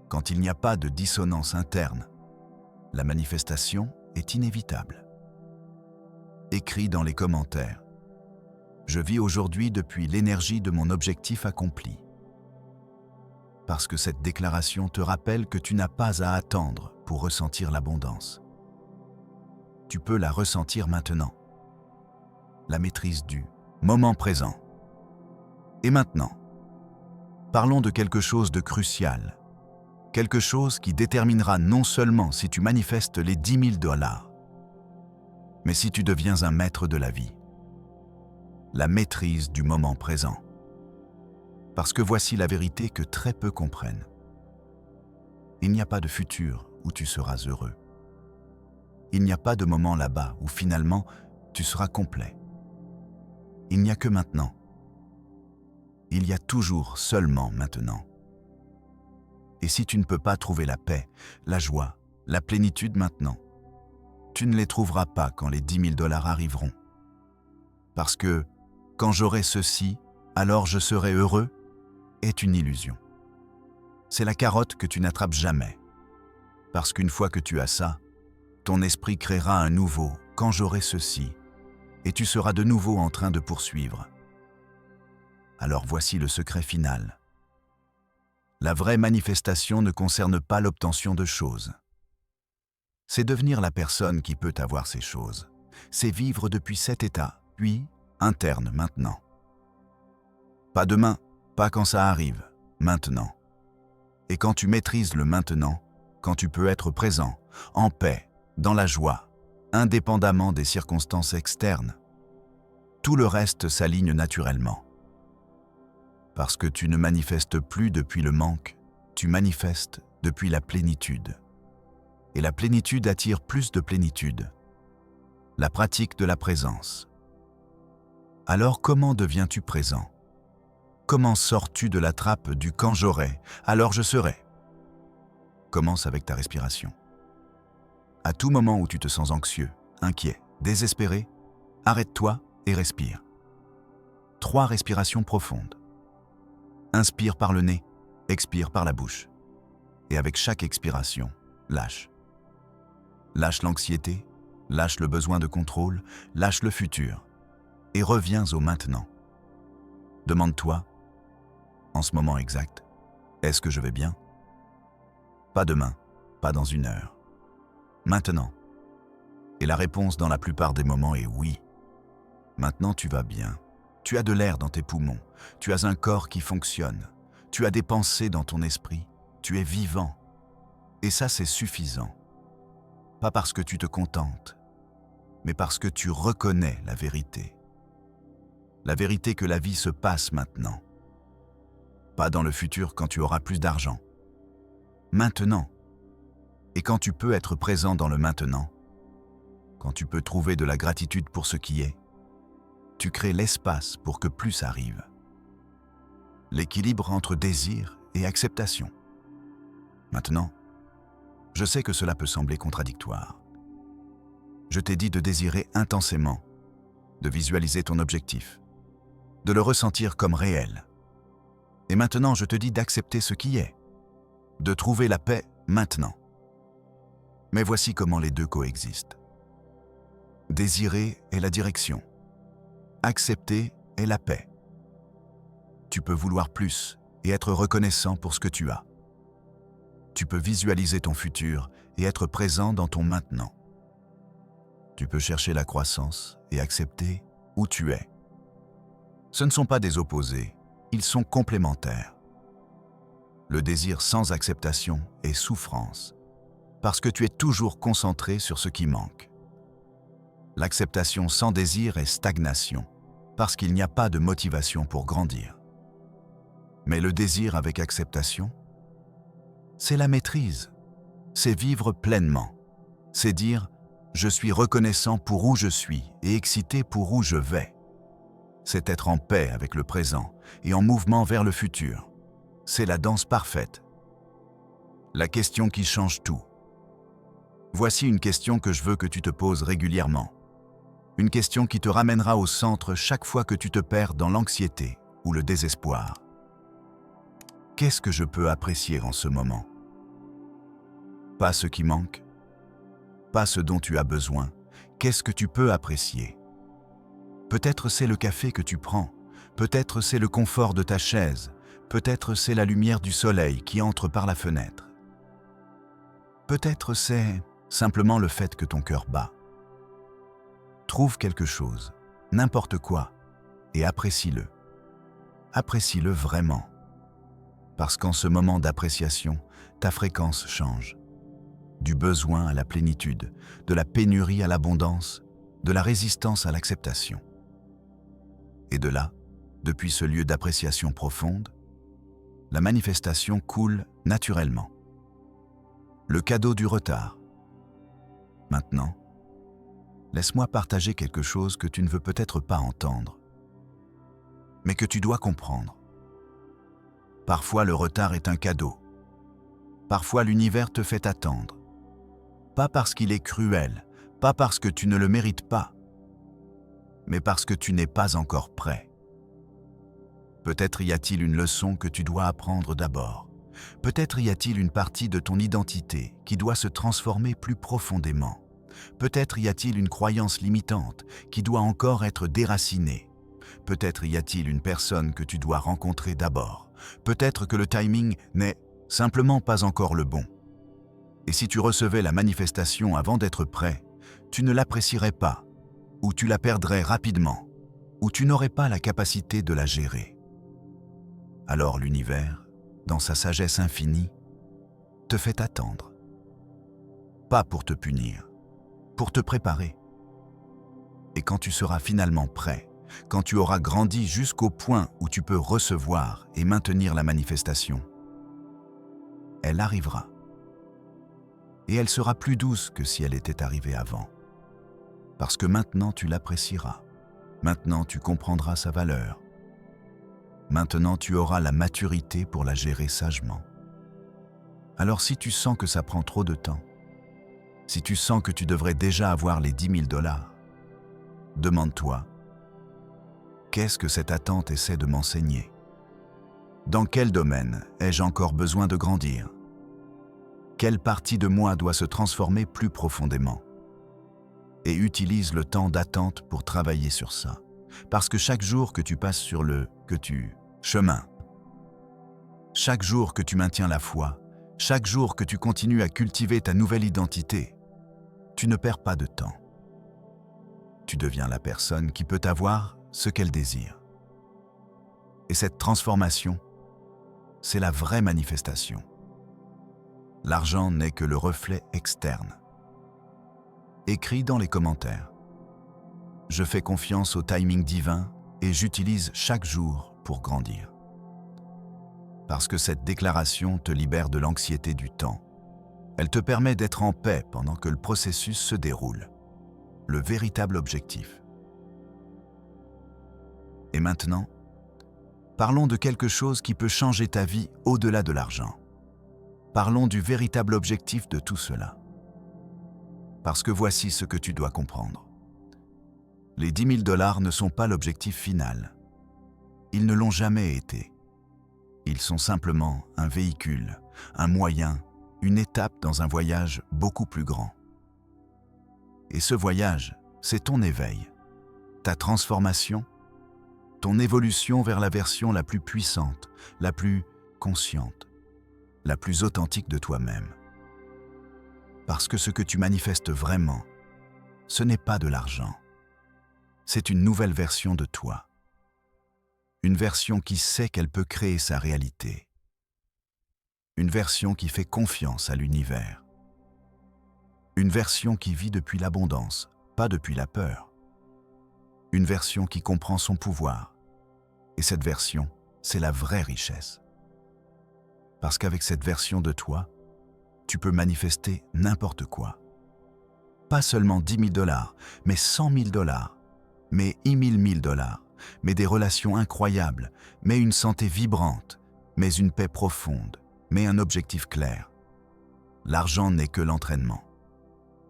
quand il n'y a pas de dissonance interne, la manifestation est inévitable. Écris dans les commentaires « Je vis aujourd'hui depuis l'énergie de mon objectif accompli ». Parce que cette déclaration te rappelle que tu n'as pas à attendre pour ressentir l'abondance. Tu peux la ressentir maintenant. La maîtrise du moment présent. Et maintenant, parlons de quelque chose de crucial. Quelque chose qui déterminera non seulement si tu manifestes les 10 000 $, mais si tu deviens un maître de la vie. La maîtrise du moment présent. Parce que voici la vérité que très peu comprennent. Il n'y a pas de futur où tu seras heureux. Il n'y a pas de moment là-bas où finalement tu seras complet. Il n'y a que maintenant. Il y a toujours seulement maintenant. Et si tu ne peux pas trouver la paix, la joie, la plénitude maintenant, tu ne les trouveras pas quand les 10 000 $ arriveront. Parce que quand j'aurai ceci, alors je serai heureux est une illusion. C'est la carotte que tu n'attrapes jamais. Parce qu'une fois que tu as ça, ton esprit créera un nouveau « quand j'aurai ceci » et tu seras de nouveau en train de poursuivre. Alors voici le secret final. La vraie manifestation ne concerne pas l'obtention de choses. C'est devenir la personne qui peut avoir ces choses. C'est vivre depuis cet état, puis interne maintenant. Pas demain, pas quand ça arrive, maintenant. Et quand tu maîtrises le maintenant, quand tu peux être présent, en paix, dans la joie, indépendamment des circonstances externes, tout le reste s'aligne naturellement. Parce que tu ne manifestes plus depuis le manque, tu manifestes depuis la plénitude. Et la plénitude attire plus de plénitude. La pratique de la présence. Alors comment deviens-tu présent? Comment sors-tu de la trappe du « quand j'aurai, alors je serai » ? Commence avec ta respiration. À tout moment où tu te sens anxieux, inquiet, désespéré, arrête-toi et respire. 3 respirations profondes. Inspire par le nez, expire par la bouche. Et avec chaque expiration, lâche. Lâche l'anxiété, lâche le besoin de contrôle, lâche le futur. Et reviens au maintenant. Demande-toi, en ce moment exact, est-ce que je vais bien? Pas demain, pas dans 1 heure. Maintenant. Et la réponse dans la plupart des moments est oui. Maintenant tu vas bien. Tu as de l'air dans tes poumons. Tu as un corps qui fonctionne. Tu as des pensées dans ton esprit. Tu es vivant. Et ça, c'est suffisant. Pas parce que tu te contentes, mais parce que tu reconnais la vérité. La vérité que la vie se passe maintenant. Pas dans le futur quand tu auras plus d'argent. Maintenant. Et quand tu peux être présent dans le maintenant, quand tu peux trouver de la gratitude pour ce qui est, tu crées l'espace pour que plus arrive. L'équilibre entre désir et acceptation. Maintenant, je sais que cela peut sembler contradictoire. Je t'ai dit de désirer intensément, de visualiser ton objectif, de le ressentir comme réel. Et maintenant, je te dis d'accepter ce qui est, de trouver la paix maintenant. Mais voici comment les deux coexistent. Désirer est la direction. Accepter est la paix. Tu peux vouloir plus et être reconnaissant pour ce que tu as. Tu peux visualiser ton futur et être présent dans ton maintenant. Tu peux chercher la croissance et accepter où tu es. Ce ne sont pas des opposés, ils sont complémentaires. Le désir sans acceptation est souffrance, parce que tu es toujours concentré sur ce qui manque. L'acceptation sans désir est stagnation, parce qu'il n'y a pas de motivation pour grandir. Mais le désir avec acceptation, c'est la maîtrise, c'est vivre pleinement, c'est dire « je suis reconnaissant pour où je suis et excité pour où je vais ». C'est être en paix avec le présent et en mouvement vers le futur. C'est la danse parfaite. La question qui change tout. Voici une question que je veux que tu te poses régulièrement. Une question qui te ramènera au centre chaque fois que tu te perds dans l'anxiété ou le désespoir. Qu'est-ce que je peux apprécier en ce moment? Pas ce qui manque, pas ce dont tu as besoin. Qu'est-ce que tu peux apprécier? Peut-être c'est le café que tu prends, peut-être c'est le confort de ta chaise, peut-être c'est la lumière du soleil qui entre par la fenêtre. Peut-être c'est simplement le fait que ton cœur bat. Trouve quelque chose, n'importe quoi, et apprécie-le. Apprécie-le vraiment. Parce qu'en ce moment d'appréciation, ta fréquence change. Du besoin à la plénitude, de la pénurie à l'abondance, de la résistance à l'acceptation. Et de là, depuis ce lieu d'appréciation profonde, la manifestation coule naturellement. Le cadeau du retard. Maintenant, laisse-moi partager quelque chose que tu ne veux peut-être pas entendre, mais que tu dois comprendre. Parfois le retard est un cadeau. Parfois l'univers te fait attendre. Pas parce qu'il est cruel, pas parce que tu ne le mérites pas, mais parce que tu n'es pas encore prêt. Peut-être y a-t-il une leçon que tu dois apprendre d'abord. Peut-être y a-t-il une partie de ton identité qui doit se transformer plus profondément. Peut-être y a-t-il une croyance limitante qui doit encore être déracinée. Peut-être y a-t-il une personne que tu dois rencontrer d'abord. Peut-être que le timing n'est simplement pas encore le bon. Et si tu recevais la manifestation avant d'être prêt, tu ne l'apprécierais pas, ou tu la perdrais rapidement, ou tu n'aurais pas la capacité de la gérer. Alors l'univers, dans sa sagesse infinie, te fait attendre. Pas pour te punir, pour te préparer. Et quand tu seras finalement prêt, quand tu auras grandi jusqu'au point où tu peux recevoir et maintenir la manifestation, elle arrivera. Et elle sera plus douce que si elle était arrivée avant. Parce que maintenant tu l'apprécieras. Maintenant tu comprendras sa valeur. Maintenant tu auras la maturité pour la gérer sagement. Alors si tu sens que ça prend trop de temps, si tu sens que tu devrais déjà avoir les 10 000 $, demande-toi, qu'est-ce que cette attente essaie de m'enseigner? Dans quel domaine ai-je encore besoin de grandir? Quelle partie de moi doit se transformer plus profondément? Et utilise le temps d'attente pour travailler sur ça. Parce que chaque jour que tu passes sur le chemin, chaque jour que tu maintiens la foi, chaque jour que tu continues à cultiver ta nouvelle identité, tu ne perds pas de temps. Tu deviens la personne qui peut avoir ce qu'elle désire. Et cette transformation, c'est la vraie manifestation. L'argent n'est que le reflet externe. Écris dans les commentaires. Je fais confiance au timing divin et j'utilise chaque jour pour grandir. Parce que cette déclaration te libère de l'anxiété du temps. Elle te permet d'être en paix pendant que le processus se déroule. Le véritable objectif. Et maintenant, parlons de quelque chose qui peut changer ta vie au-delà de l'argent. Parlons du véritable objectif de tout cela. Parce que voici ce que tu dois comprendre. Les 10 000 $ ne sont pas l'objectif final. Ils ne l'ont jamais été. Ils sont simplement un véhicule, un moyen, une étape dans un voyage beaucoup plus grand. Et ce voyage, c'est ton éveil, ta transformation, ton évolution vers la version la plus puissante, la plus consciente, la plus authentique de toi-même. Parce que ce que tu manifestes vraiment, ce n'est pas de l'argent. C'est une nouvelle version de toi. Une version qui sait qu'elle peut créer sa réalité. Une version qui fait confiance à l'univers. Une version qui vit depuis l'abondance, pas depuis la peur. Une version qui comprend son pouvoir. Et cette version, c'est la vraie richesse. Parce qu'avec cette version de toi, tu peux manifester n'importe quoi. Pas seulement 10 000 $, mais 100 000 $, mais 10 000 $, mais des relations incroyables, mais une santé vibrante, mais une paix profonde, mais un objectif clair. L'argent n'est que l'entraînement.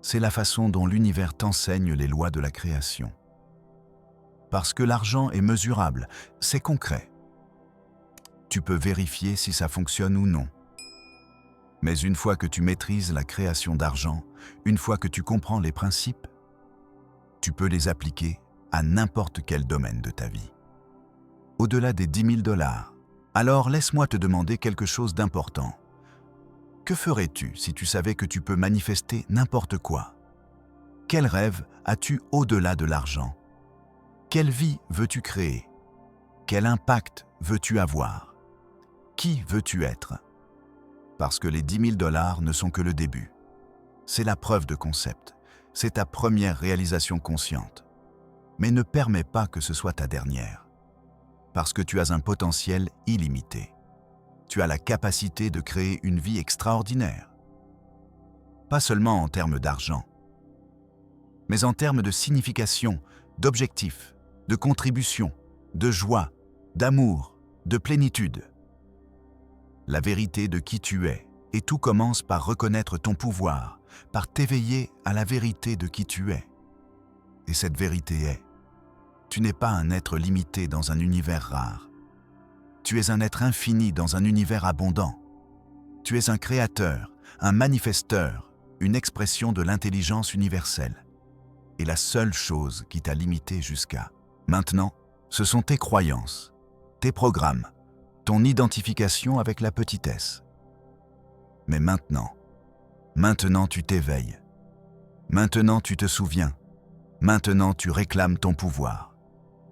c'est la façon dont l'univers t'enseigne les lois de la création. Parce que l'argent est mesurable, c'est concret. Tu peux vérifier si ça fonctionne ou non. Mais une fois que tu maîtrises la création d'argent, une fois que tu comprends les principes, tu peux les appliquer à n'importe quel domaine de ta vie. Au-delà des 10 000 $, alors laisse-moi te demander quelque chose d'important. Que ferais-tu si tu savais que tu peux manifester n'importe quoi? Quel rêve as-tu au-delà de l'argent? Quelle vie veux-tu créer? Quel impact veux-tu avoir? Qui veux-tu être? Parce que les 10 000 $ ne sont que le début. C'est la preuve de concept. C'est ta première réalisation consciente. Mais ne permets pas que ce soit ta dernière. Parce que tu as un potentiel illimité. Tu as la capacité de créer une vie extraordinaire. Pas seulement en termes d'argent, mais en termes de signification, d'objectifs, de contribution, de joie, d'amour, de plénitude. La vérité de qui tu es, et tout commence par reconnaître ton pouvoir, par t'éveiller à la vérité de qui tu es. Et cette vérité est, tu n'es pas un être limité dans un univers rare. Tu es un être infini dans un univers abondant. Tu es un créateur, un manifesteur, une expression de l'intelligence universelle. Et la seule chose qui t'a limité jusqu'à maintenant, ce sont tes croyances, tes programmes, ton identification avec la petitesse. Mais maintenant tu t'éveilles. Maintenant tu te souviens. Maintenant tu réclames ton pouvoir.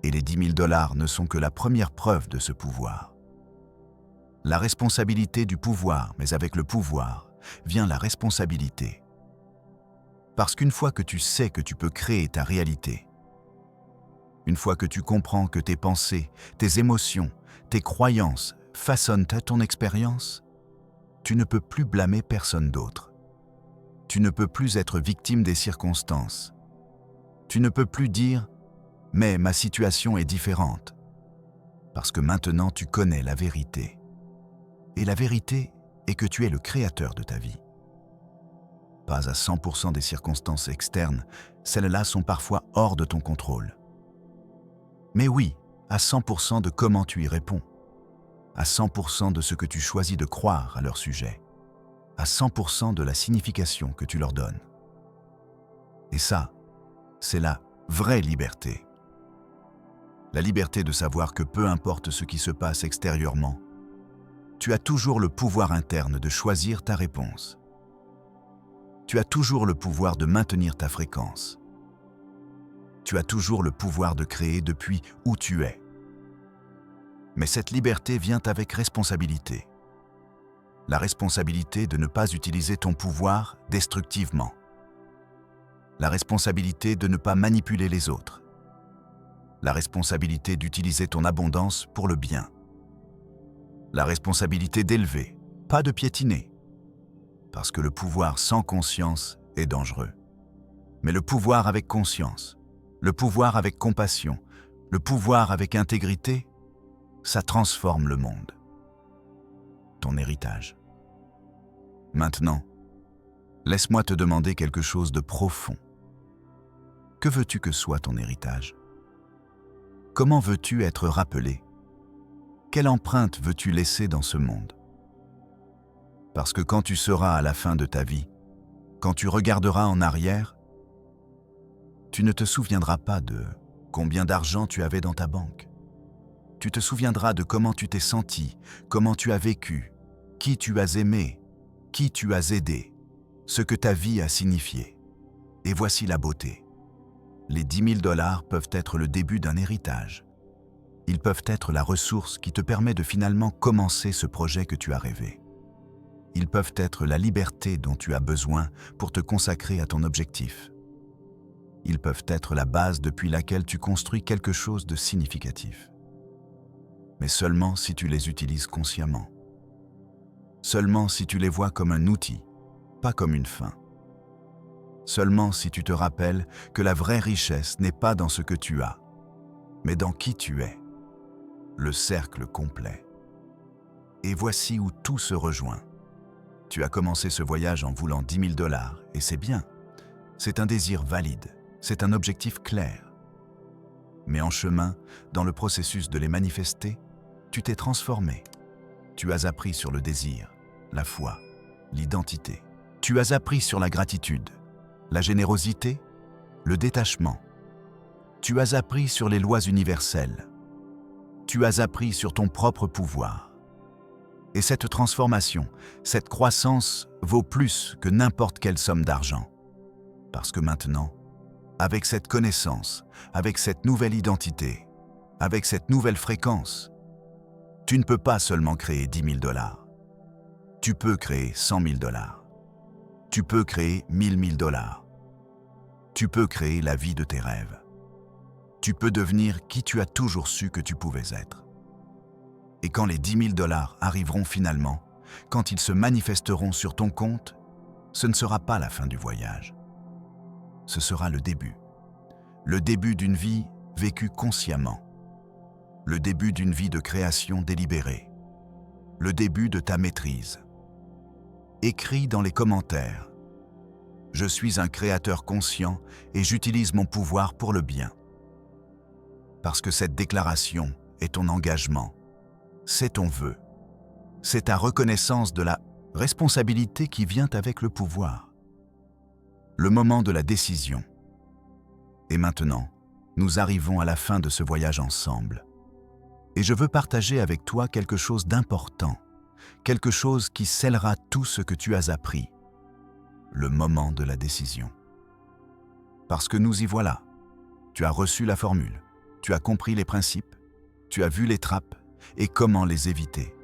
Et les 10 000 $ ne sont que la première preuve de ce pouvoir. La responsabilité du pouvoir, mais avec le pouvoir, vient la responsabilité. Parce qu'une fois que tu sais que tu peux créer ta réalité, une fois que tu comprends que tes pensées, tes émotions, tes croyances façonnent ton expérience, tu ne peux plus blâmer personne d'autre. Tu ne peux plus être victime des circonstances. Tu ne peux plus dire « mais ma situation est différente » parce que maintenant tu connais la vérité. Et la vérité est que tu es le créateur de ta vie. Pas à 100% des circonstances externes, celles-là sont parfois hors de ton contrôle. Mais oui, à 100% de comment tu y réponds, à 100% de ce que tu choisis de croire à leur sujet, à 100% de la signification que tu leur donnes. Et ça, c'est la vraie liberté. La liberté de savoir que peu importe ce qui se passe extérieurement, tu as toujours le pouvoir interne de choisir ta réponse. Tu as toujours le pouvoir de maintenir ta fréquence. Tu as toujours le pouvoir de créer depuis où tu es. Mais cette liberté vient avec responsabilité. La responsabilité de ne pas utiliser ton pouvoir destructivement. La responsabilité de ne pas manipuler les autres. La responsabilité d'utiliser ton abondance pour le bien. La responsabilité d'élever, pas de piétiner. Parce que le pouvoir sans conscience est dangereux. Mais le pouvoir avec conscience, le pouvoir avec compassion, le pouvoir avec intégrité, ça transforme le monde. Ton héritage. Maintenant, laisse-moi te demander quelque chose de profond. Que veux-tu que soit ton héritage? Comment veux-tu être rappelé? Quelle empreinte veux-tu laisser dans ce monde? Parce que quand tu seras à la fin de ta vie, quand tu regarderas en arrière, tu ne te souviendras pas de combien d'argent tu avais dans ta banque. Tu te souviendras de comment tu t'es senti, comment tu as vécu, qui tu as aimé, qui tu as aidé, ce que ta vie a signifié. Et voici la beauté. Les 10 000 $ peuvent être le début d'un héritage. Ils peuvent être la ressource qui te permet de finalement commencer ce projet que tu as rêvé. Ils peuvent être la liberté dont tu as besoin pour te consacrer à ton objectif. Ils peuvent être la base depuis laquelle tu construis quelque chose de significatif. Mais seulement si tu les utilises consciemment. Seulement si tu les vois comme un outil, pas comme une fin. Seulement si tu te rappelles que la vraie richesse n'est pas dans ce que tu as, mais dans qui tu es. Le cercle complet. Et voici où tout se rejoint. Tu as commencé ce voyage en voulant 10 000 $ et c'est bien. C'est un désir valide, c'est un objectif clair. Mais en chemin, dans le processus de les manifester, tu t'es transformé. Tu as appris sur le désir, la foi, l'identité. Tu as appris sur la gratitude, la générosité, le détachement. Tu as appris sur les lois universelles. Tu as appris sur ton propre pouvoir. Et cette transformation, cette croissance vaut plus que n'importe quelle somme d'argent. Parce que maintenant, avec cette connaissance, avec cette nouvelle identité, avec cette nouvelle fréquence, tu ne peux pas seulement créer 10 000 $. Tu peux créer 100 000 $. Tu peux créer 1000 000 $. Tu peux créer la vie de tes rêves. Tu peux devenir qui tu as toujours su que tu pouvais être. Et quand les 10 000 $ arriveront finalement, quand ils se manifesteront sur ton compte, ce ne sera pas la fin du voyage. Ce sera le début d'une vie vécue consciemment, le début d'une vie de création délibérée, le début de ta maîtrise. Écris dans les commentaires « Je suis un créateur conscient et j'utilise mon pouvoir pour le bien ». Parce que cette déclaration est ton engagement, c'est ton vœu, c'est ta reconnaissance de la responsabilité qui vient avec le pouvoir. Le moment de la décision. Et maintenant, nous arrivons à la fin de ce voyage ensemble. Et je veux partager avec toi quelque chose d'important, quelque chose qui scellera tout ce que tu as appris. Le moment de la décision. Parce que nous y voilà. Tu as reçu la formule, tu as compris les principes, tu as vu les trappes et comment les éviter.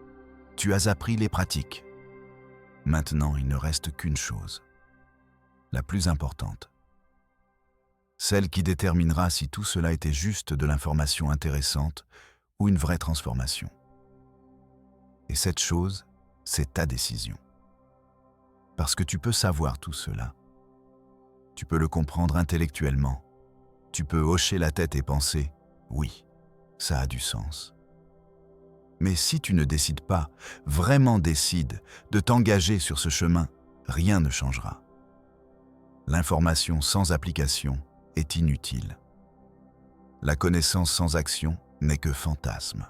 Tu as appris les pratiques. Maintenant, il ne reste qu'une chose, la plus importante. Celle qui déterminera si tout cela était juste de l'information intéressante ou une vraie transformation. Et cette chose, c'est ta décision. Parce que tu peux savoir tout cela. Tu peux le comprendre intellectuellement. Tu peux hocher la tête et penser « oui, ça a du sens ». Mais si tu ne décides pas, vraiment décides de t'engager sur ce chemin, rien ne changera. L'information sans application est inutile. La connaissance sans action n'est que fantasme.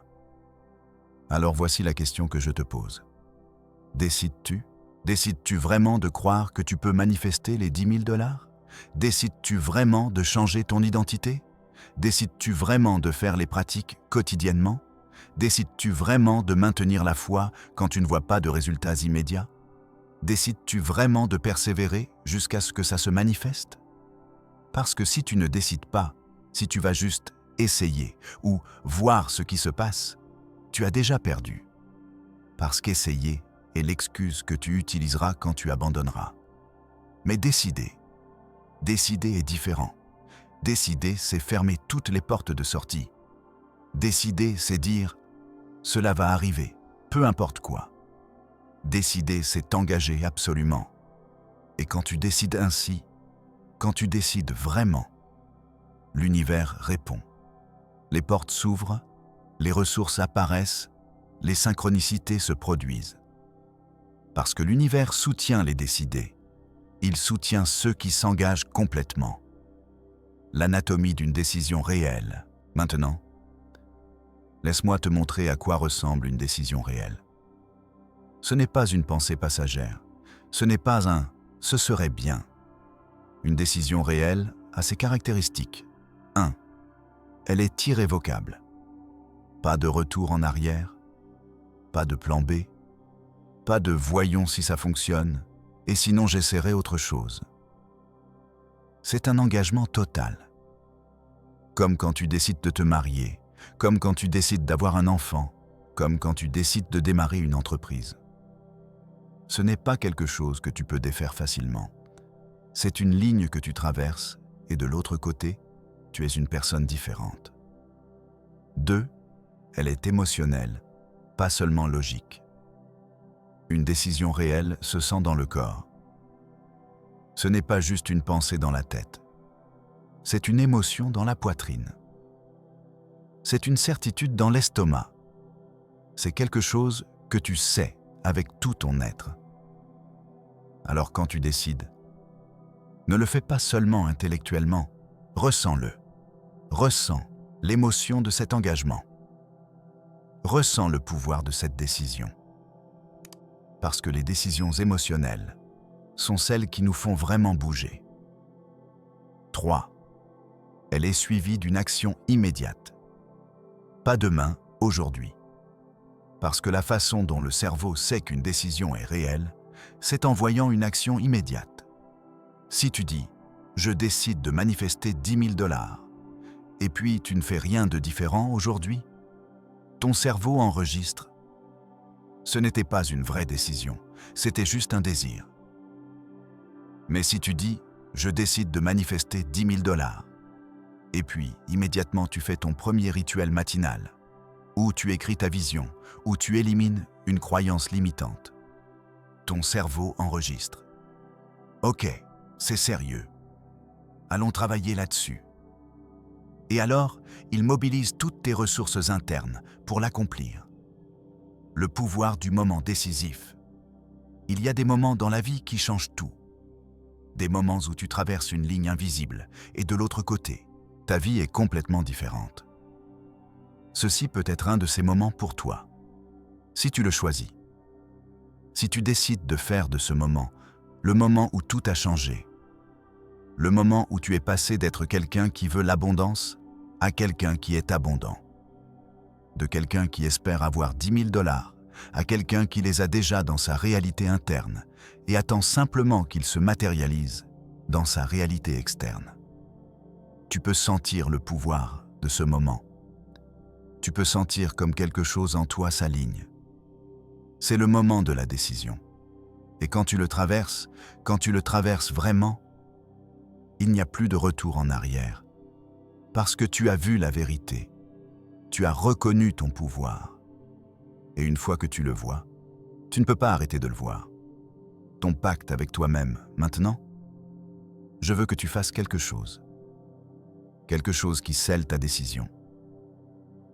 Alors voici la question que je te pose. Décides-tu? Décides-tu vraiment de croire que tu peux manifester les 10 000 $? Décides-tu vraiment de changer ton identité? Décides-tu vraiment de faire les pratiques quotidiennement? Décides-tu vraiment de maintenir la foi quand tu ne vois pas de résultats immédiats? Décides-tu vraiment de persévérer jusqu'à ce que ça se manifeste? Parce que si tu ne décides pas, si tu vas juste essayer ou voir ce qui se passe, tu as déjà perdu. Parce qu'essayer est l'excuse que tu utiliseras quand tu abandonneras. Mais décider est différent. Décider, c'est fermer toutes les portes de sortie. Décider, c'est dire « cela va arriver, peu importe quoi ». Décider, c'est t'engager absolument. Et quand tu décides ainsi, quand tu décides vraiment, l'univers répond. Les portes s'ouvrent, les ressources apparaissent, les synchronicités se produisent. Parce que l'univers soutient les décidés, il soutient ceux qui s'engagent complètement. L'anatomie d'une décision réelle. Maintenant, laisse-moi te montrer à quoi ressemble une décision réelle. Ce n'est pas une pensée passagère, ce n'est pas un « ce serait bien ». Une décision réelle a ses caractéristiques. 1. Elle est irrévocable. Pas de retour en arrière, pas de plan B, pas de « voyons si ça fonctionne » et sinon j'essaierai autre chose. C'est un engagement total. Comme quand tu décides de te marier, comme quand tu décides d'avoir un enfant, comme quand tu décides de démarrer une entreprise. Ce n'est pas quelque chose que tu peux défaire facilement. C'est une ligne que tu traverses et de l'autre côté, tu es une personne différente. 2. Elle est émotionnelle, pas seulement logique. Une décision réelle se sent dans le corps. Ce n'est pas juste une pensée dans la tête. C'est une émotion dans la poitrine. C'est une certitude dans l'estomac. C'est quelque chose que tu sais avec tout ton être. Alors quand tu décides, Ne le fais pas seulement intellectuellement, ressens-le. Ressens l'émotion de cet engagement. Ressens le pouvoir de cette décision. Parce que les décisions émotionnelles sont celles qui nous font vraiment bouger. 3. Elle est suivie d'une action immédiate. Pas demain, aujourd'hui. Parce que la façon dont le cerveau sait qu'une décision est réelle, c'est en voyant une action immédiate. Si tu dis « je décide de manifester 10 000 $, et puis tu ne fais rien de différent aujourd'hui, ton cerveau enregistre. Ce n'était pas une vraie décision, c'était juste un désir. Mais si tu dis « je décide de manifester 10 000 $, et puis immédiatement tu fais ton premier rituel matinal, où tu écris ta vision, où tu élimines une croyance limitante, ton cerveau enregistre. Ok, c'est sérieux. Allons travailler là-dessus. Et alors, il mobilise toutes tes ressources internes pour l'accomplir. Le pouvoir du moment décisif. Il y a des moments dans la vie qui changent tout. Des moments où tu traverses une ligne invisible et de l'autre côté, ta vie est complètement différente. Ceci peut être un de ces moments pour toi, si tu le choisis. Si tu décides de faire de ce moment le moment où tout a changé, le moment où tu es passé d'être quelqu'un qui veut l'abondance à quelqu'un qui est abondant, de quelqu'un qui espère avoir 10 000 $ à quelqu'un qui les a déjà dans sa réalité interne et attend simplement qu'ils se matérialisent dans sa réalité externe. Tu peux sentir le pouvoir de ce moment. Tu peux sentir comme quelque chose en toi s'aligne. C'est le moment de la décision. Et quand tu le traverses vraiment, il n'y a plus de retour en arrière. Parce que tu as vu la vérité. Tu as reconnu ton pouvoir. Et une fois que tu le vois, tu ne peux pas arrêter de le voir. Ton pacte avec toi-même, maintenant, je veux que tu fasses quelque chose. Quelque chose qui scelle ta décision.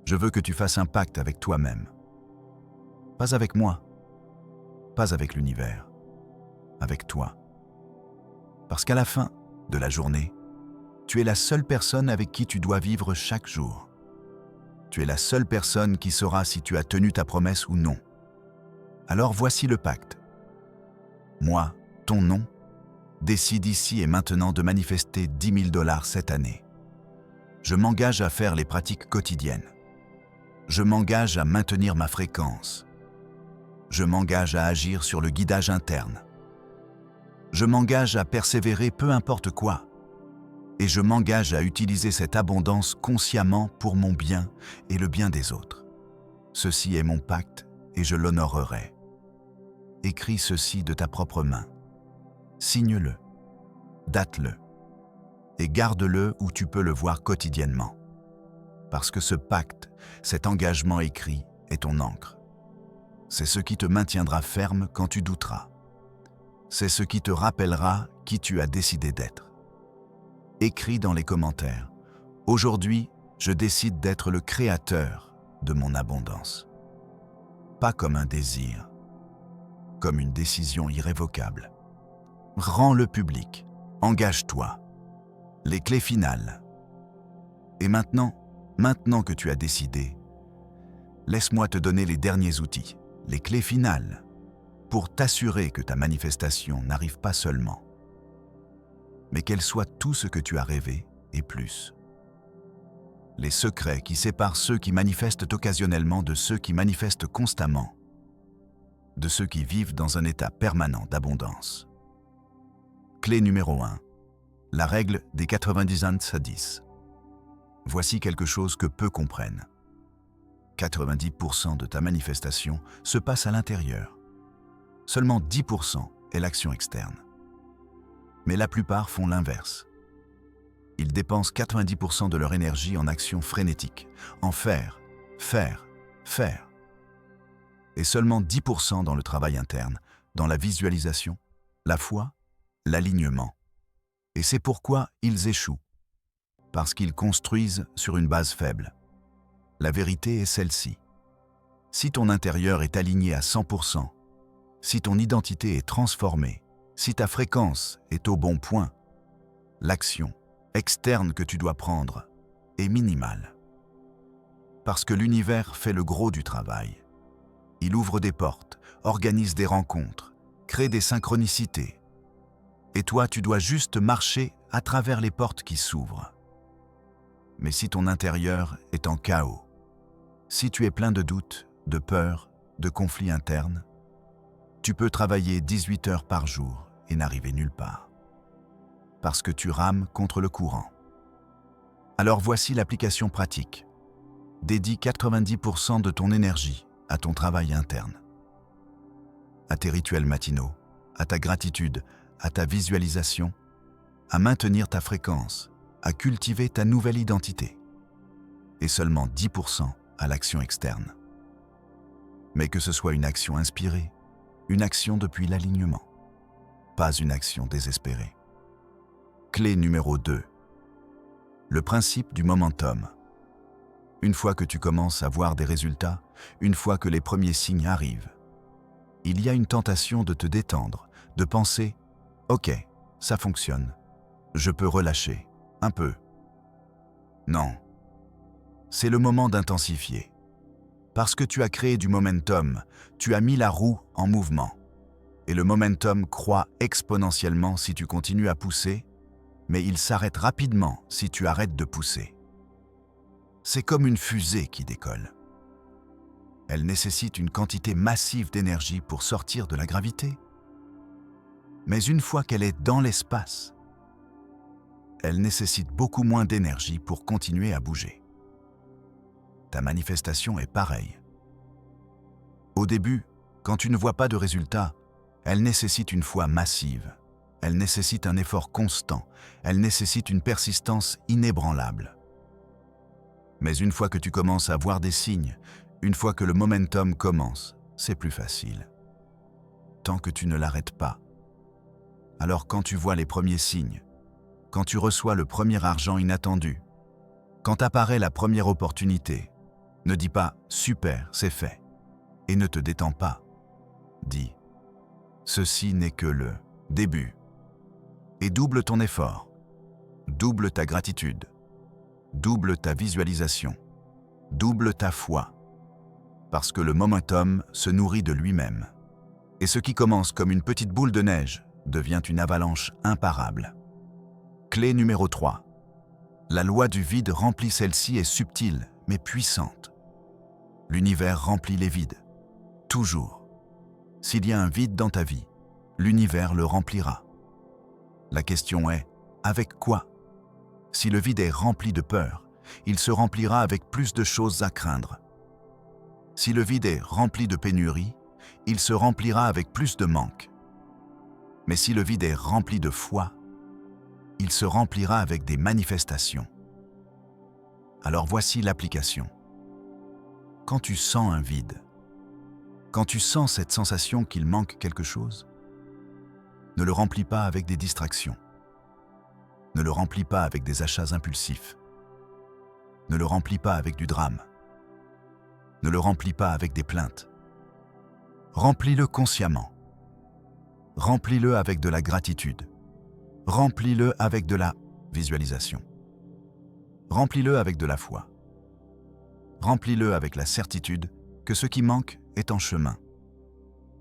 Je veux que tu fasses un pacte avec toi-même. Pas avec moi, pas avec l'univers, avec toi. Parce qu'à la fin de la journée, tu es la seule personne avec qui tu dois vivre chaque jour. Tu es la seule personne qui saura si tu as tenu ta promesse ou non. Alors voici le pacte. Moi, ton nom, décide ici et maintenant de manifester 10 000 $ cette année. Je m'engage à faire les pratiques quotidiennes. Je m'engage à maintenir ma fréquence. Je m'engage à agir sur le guidage interne. Je m'engage à persévérer peu importe quoi. Et je m'engage à utiliser cette abondance consciemment pour mon bien et le bien des autres. Ceci est mon pacte et je l'honorerai. Écris ceci de ta propre main. Signe-le, date-le et garde-le où tu peux le voir quotidiennement. Parce que ce pacte, cet engagement écrit est ton encre. C'est ce qui te maintiendra ferme quand tu douteras. C'est ce qui te rappellera qui tu as décidé d'être. Écris dans les commentaires. Aujourd'hui, je décide d'être le créateur de mon abondance. Pas comme un désir, comme une décision irrévocable. Rends-le public. Engage-toi. Les clés finales. Et maintenant que tu as décidé, laisse-moi te donner les derniers outils, les clés finales, pour t'assurer que ta manifestation n'arrive pas seulement, mais qu'elle soit tout ce que tu as rêvé et plus. Les secrets qui séparent ceux qui manifestent occasionnellement de ceux qui manifestent constamment, de ceux qui vivent dans un état permanent d'abondance. Clé numéro 1. La règle des 90-10. Voici quelque chose que peu comprennent. 90% de ta manifestation se passe à l'intérieur. Seulement 10% est l'action externe. Mais la plupart font l'inverse. Ils dépensent 90% de leur énergie en action frénétique, en faire. Et seulement 10% dans le travail interne, dans la visualisation, la foi, l'alignement. Et c'est pourquoi ils échouent. Parce qu'ils construisent sur une base faible. La vérité est celle-ci. Si ton intérieur est aligné à 100%, si ton identité est transformée, si ta fréquence est au bon point, l'action externe que tu dois prendre est minimale. Parce que l'univers fait le gros du travail. Il ouvre des portes, organise des rencontres, crée des synchronicités. Et toi, tu dois juste marcher à travers les portes qui s'ouvrent. Mais si ton intérieur est en chaos, si tu es plein de doutes, de peurs, de conflits internes, tu peux travailler 18 heures par jour et n'arriver nulle part. Parce que tu rames contre le courant. Alors voici l'application pratique. Dédie 90% de ton énergie à ton travail interne. À tes rituels matinaux, à ta gratitude, à ta visualisation, à maintenir ta fréquence, à cultiver ta nouvelle identité. Et seulement 10% à l'action externe. Mais que ce soit une action inspirée, une action depuis l'alignement, pas une action désespérée. Clé numéro 2. Le principe du momentum. Une fois que tu commences à voir des résultats, une fois que les premiers signes arrivent, il y a une tentation de te détendre, de penser « Ok, ça fonctionne, je peux relâcher, un peu ». Non, c'est le moment d'intensifier. Parce que tu as créé du momentum, tu as mis la roue en mouvement. Et le momentum croît exponentiellement si tu continues à pousser, mais il s'arrête rapidement si tu arrêtes de pousser. C'est comme une fusée qui décolle. Elle nécessite une quantité massive d'énergie pour sortir de la gravité. Mais une fois qu'elle est dans l'espace, elle nécessite beaucoup moins d'énergie pour continuer à bouger. Ta manifestation est pareille. Au début, quand tu ne vois pas de résultat, elle nécessite une foi massive. Elle nécessite un effort constant. Elle nécessite une persistance inébranlable. Mais une fois que tu commences à voir des signes, une fois que le momentum commence, c'est plus facile. Tant que tu ne l'arrêtes pas. Alors quand tu vois les premiers signes, quand tu reçois le premier argent inattendu, quand apparaît la première opportunité, ne dis pas « super, c'est fait » et ne te détends pas. Dis « ceci n'est que le début » et double ton effort, double ta gratitude, double ta visualisation, double ta foi, parce que le momentum se nourrit de lui-même. Et ce qui commence comme une petite boule de neige devient une avalanche imparable. Clé numéro 3. La loi du vide remplit celle-ci est subtile mais puissante. L'univers remplit les vides. Toujours. S'il y a un vide dans ta vie, l'univers le remplira. La question est, avec quoi? Si le vide est rempli de peur, il se remplira avec plus de choses à craindre. Si le vide est rempli de pénurie, il se remplira avec plus de manque. Mais si le vide est rempli de foi, il se remplira avec des manifestations. Alors voici l'application. Quand tu sens un vide, quand tu sens cette sensation qu'il manque quelque chose, ne le remplis pas avec des distractions. Ne le remplis pas avec des achats impulsifs. Ne le remplis pas avec du drame. Ne le remplis pas avec des plaintes. Remplis-le consciemment. Remplis-le avec de la gratitude. Remplis-le avec de la visualisation. Remplis-le avec de la foi. Remplis-le avec la certitude que ce qui manque est en chemin.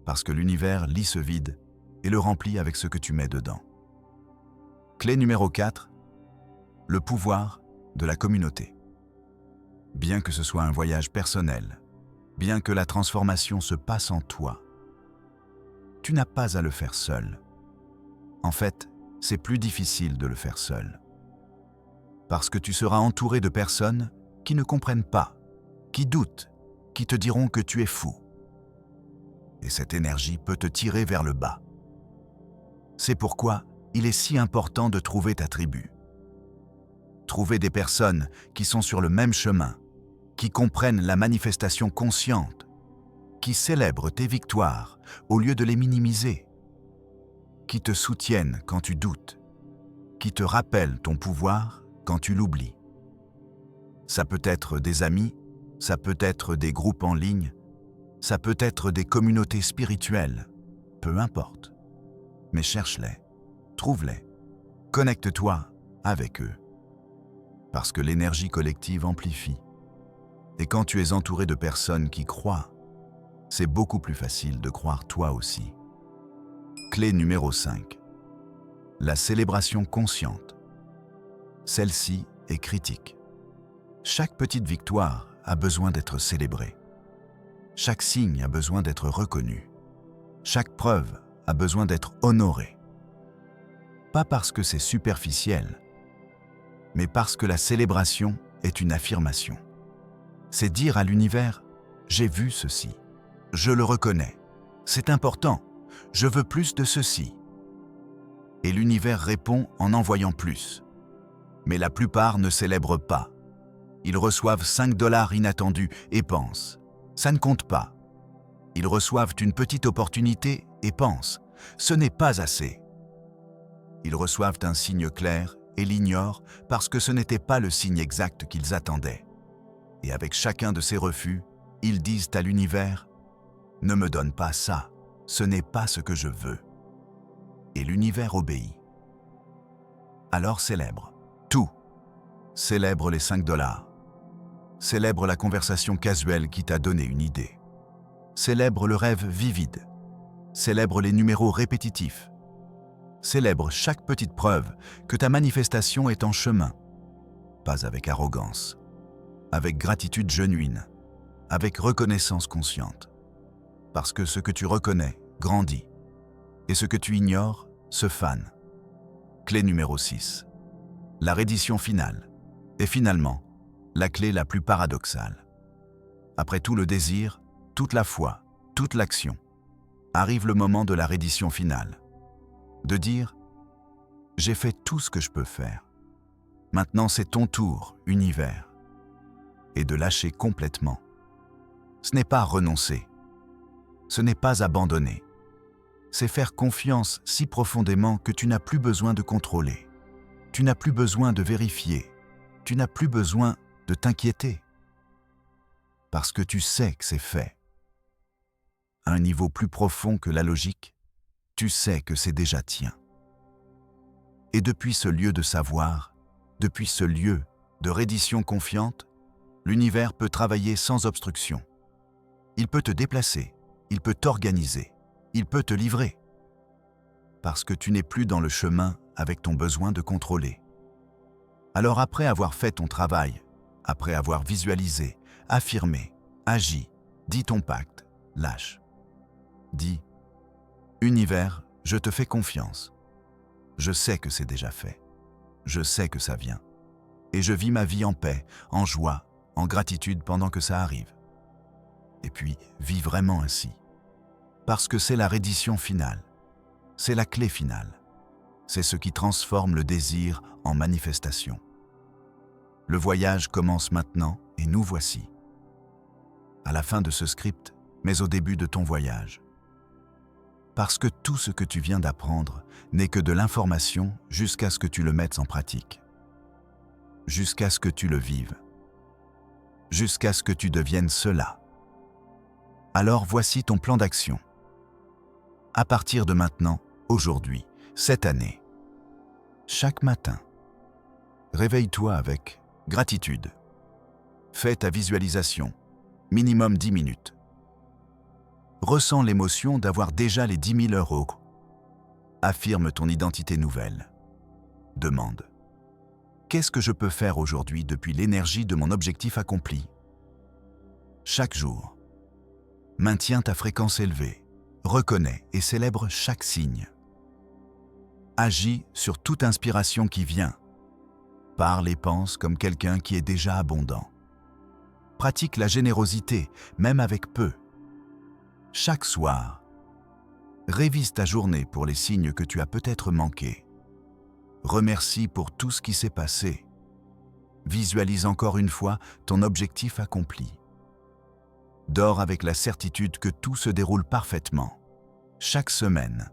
Parce que l'univers lit ce vide et le remplit avec ce que tu mets dedans. Clé numéro 4. Le pouvoir de la communauté. Bien que ce soit un voyage personnel, bien que la transformation se passe en toi, tu n'as pas à le faire seul. En fait, c'est plus difficile de le faire seul. Parce que tu seras entouré de personnes qui ne comprennent pas, qui doutent, qui te diront que tu es fou. Et cette énergie peut te tirer vers le bas. C'est pourquoi il est si important de trouver ta tribu. Trouver des personnes qui sont sur le même chemin, qui comprennent la manifestation consciente, qui célèbrent tes victoires au lieu de les minimiser, qui te soutiennent quand tu doutes, qui te rappellent ton pouvoir quand tu l'oublies. Ça peut être des amis, ça peut être des groupes en ligne, ça peut être des communautés spirituelles, peu importe. Mais cherche-les, trouve-les, connecte-toi avec eux. Parce que l'énergie collective amplifie. Et quand tu es entouré de personnes qui croient, c'est beaucoup plus facile de croire toi aussi. Clé numéro 5. La célébration consciente. Celle-ci est critique. Chaque petite victoire a besoin d'être célébrée. Chaque signe a besoin d'être reconnu. Chaque preuve a besoin d'être honorée. Pas parce que c'est superficiel, mais parce que la célébration est une affirmation. C'est dire à l'univers « J'ai vu ceci, je le reconnais, c'est important, je veux plus de ceci ». Et l'univers répond en envoyant plus. Mais la plupart ne célèbrent pas. Ils reçoivent 5 $ inattendus et pensent « ça ne compte pas ». Ils reçoivent une petite opportunité et pensent « ce n'est pas assez ». Ils reçoivent un signe clair et l'ignorent parce que ce n'était pas le signe exact qu'ils attendaient. Et avec chacun de ces refus, ils disent à l'univers « ne me donne pas ça, ce n'est pas ce que je veux ». Et l'univers obéit. Alors célèbre tout. Célèbre les 5 $. Célèbre la conversation casuelle qui t'a donné une idée. Célèbre le rêve vivide. Célèbre les numéros répétitifs. Célèbre chaque petite preuve que ta manifestation est en chemin. Pas avec arrogance, avec gratitude genuine, avec reconnaissance consciente. Parce que ce que tu reconnais grandit, et ce que tu ignores se fane. Clé numéro 6. La reddition finale. Et finalement, la clé la plus paradoxale. Après tout le désir, toute la foi, toute l'action, arrive le moment de la reddition finale. De dire « J'ai fait tout ce que je peux faire. Maintenant c'est ton tour, univers. » Et de lâcher complètement. Ce n'est pas renoncer. Ce n'est pas abandonner. C'est faire confiance si profondément que tu n'as plus besoin de contrôler. Tu n'as plus besoin de vérifier. Tu n'as plus besoin de t'inquiéter. Parce que tu sais que c'est fait. À un niveau plus profond que la logique, tu sais que c'est déjà tien. Et depuis ce lieu de savoir, depuis ce lieu de reddition confiante, l'univers peut travailler sans obstruction. Il peut te déplacer, il peut t'organiser, il peut te livrer. Parce que tu n'es plus dans le chemin avec ton besoin de contrôler. Alors après avoir fait ton travail, après avoir visualisé, affirmé, agi, dit ton pacte, lâche. Dis « Univers, je te fais confiance. Je sais que c'est déjà fait. Je sais que ça vient. Et je vis ma vie en paix, en joie, en gratitude pendant que ça arrive. Et puis, vis vraiment ainsi. Parce que c'est la reddition finale. C'est la clé finale. C'est ce qui transforme le désir en manifestation. Le voyage commence maintenant et nous voici. À la fin de ce script, mais au début de ton voyage. Parce que tout ce que tu viens d'apprendre n'est que de l'information jusqu'à ce que tu le mettes en pratique. Jusqu'à ce que tu le vives. Jusqu'à ce que tu deviennes cela. Alors voici ton plan d'action. À partir de maintenant, aujourd'hui, cette année, chaque matin, réveille-toi avec gratitude. Fais ta visualisation, minimum 10 minutes. Ressens l'émotion d'avoir déjà les 10 000 €. Affirme ton identité nouvelle. Demande. Qu'est-ce que je peux faire aujourd'hui depuis l'énergie de mon objectif accompli? Chaque jour. Maintiens ta fréquence élevée. Reconnais et célèbre chaque signe. Agis sur toute inspiration qui vient. Parle et pense comme quelqu'un qui est déjà abondant. Pratique la générosité, même avec peu. Chaque soir, révise ta journée pour les signes que tu as peut-être manqués. Remercie pour tout ce qui s'est passé. Visualise encore une fois ton objectif accompli. Dors avec la certitude que tout se déroule parfaitement. Chaque semaine,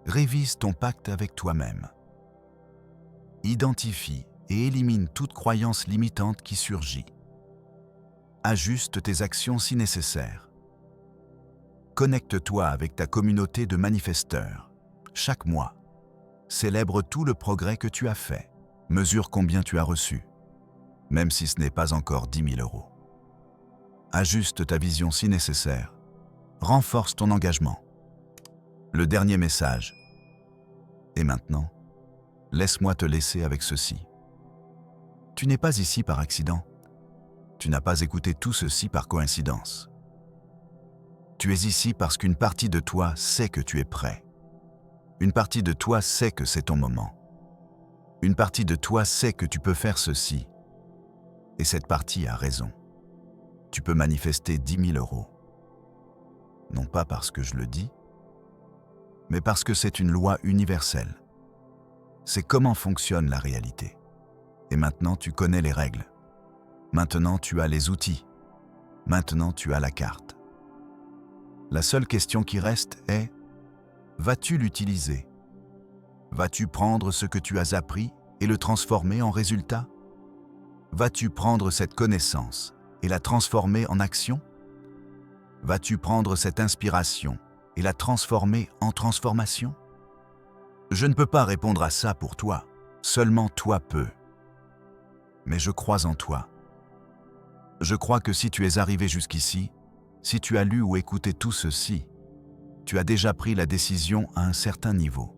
révise ton pacte avec toi-même. Identifie et élimine toute croyance limitante qui surgit. Ajuste tes actions si nécessaire. Connecte-toi avec ta communauté de manifesteurs. Chaque mois, célèbre tout le progrès que tu as fait. Mesure combien tu as reçu, même si ce n'est pas encore 10 000 euros. Ajuste ta vision si nécessaire. Renforce ton engagement. Le dernier message. Et maintenant, laisse-moi te laisser avec ceci. Tu n'es pas ici par accident. Tu n'as pas écouté tout ceci par coïncidence. Tu es ici parce qu'une partie de toi sait que tu es prêt. Une partie de toi sait que c'est ton moment. Une partie de toi sait que tu peux faire ceci. Et cette partie a raison. Tu peux manifester 10 000 euros. Non pas parce que je le dis, mais parce que c'est une loi universelle. C'est comment fonctionne la réalité. Et maintenant, tu connais les règles. Maintenant, tu as les outils. Maintenant, tu as la carte. La seule question qui reste est, vas-tu l'utiliser? Vas-tu prendre ce que tu as appris et le transformer en résultat? Vas-tu prendre cette connaissance et la transformer en action? Vas-tu prendre cette inspiration et la transformer en transformation? Je ne peux pas répondre à ça pour toi, seulement toi peux. Mais je crois en toi. Je crois que si tu es arrivé jusqu'ici, si tu as lu ou écouté tout ceci, tu as déjà pris la décision à un certain niveau.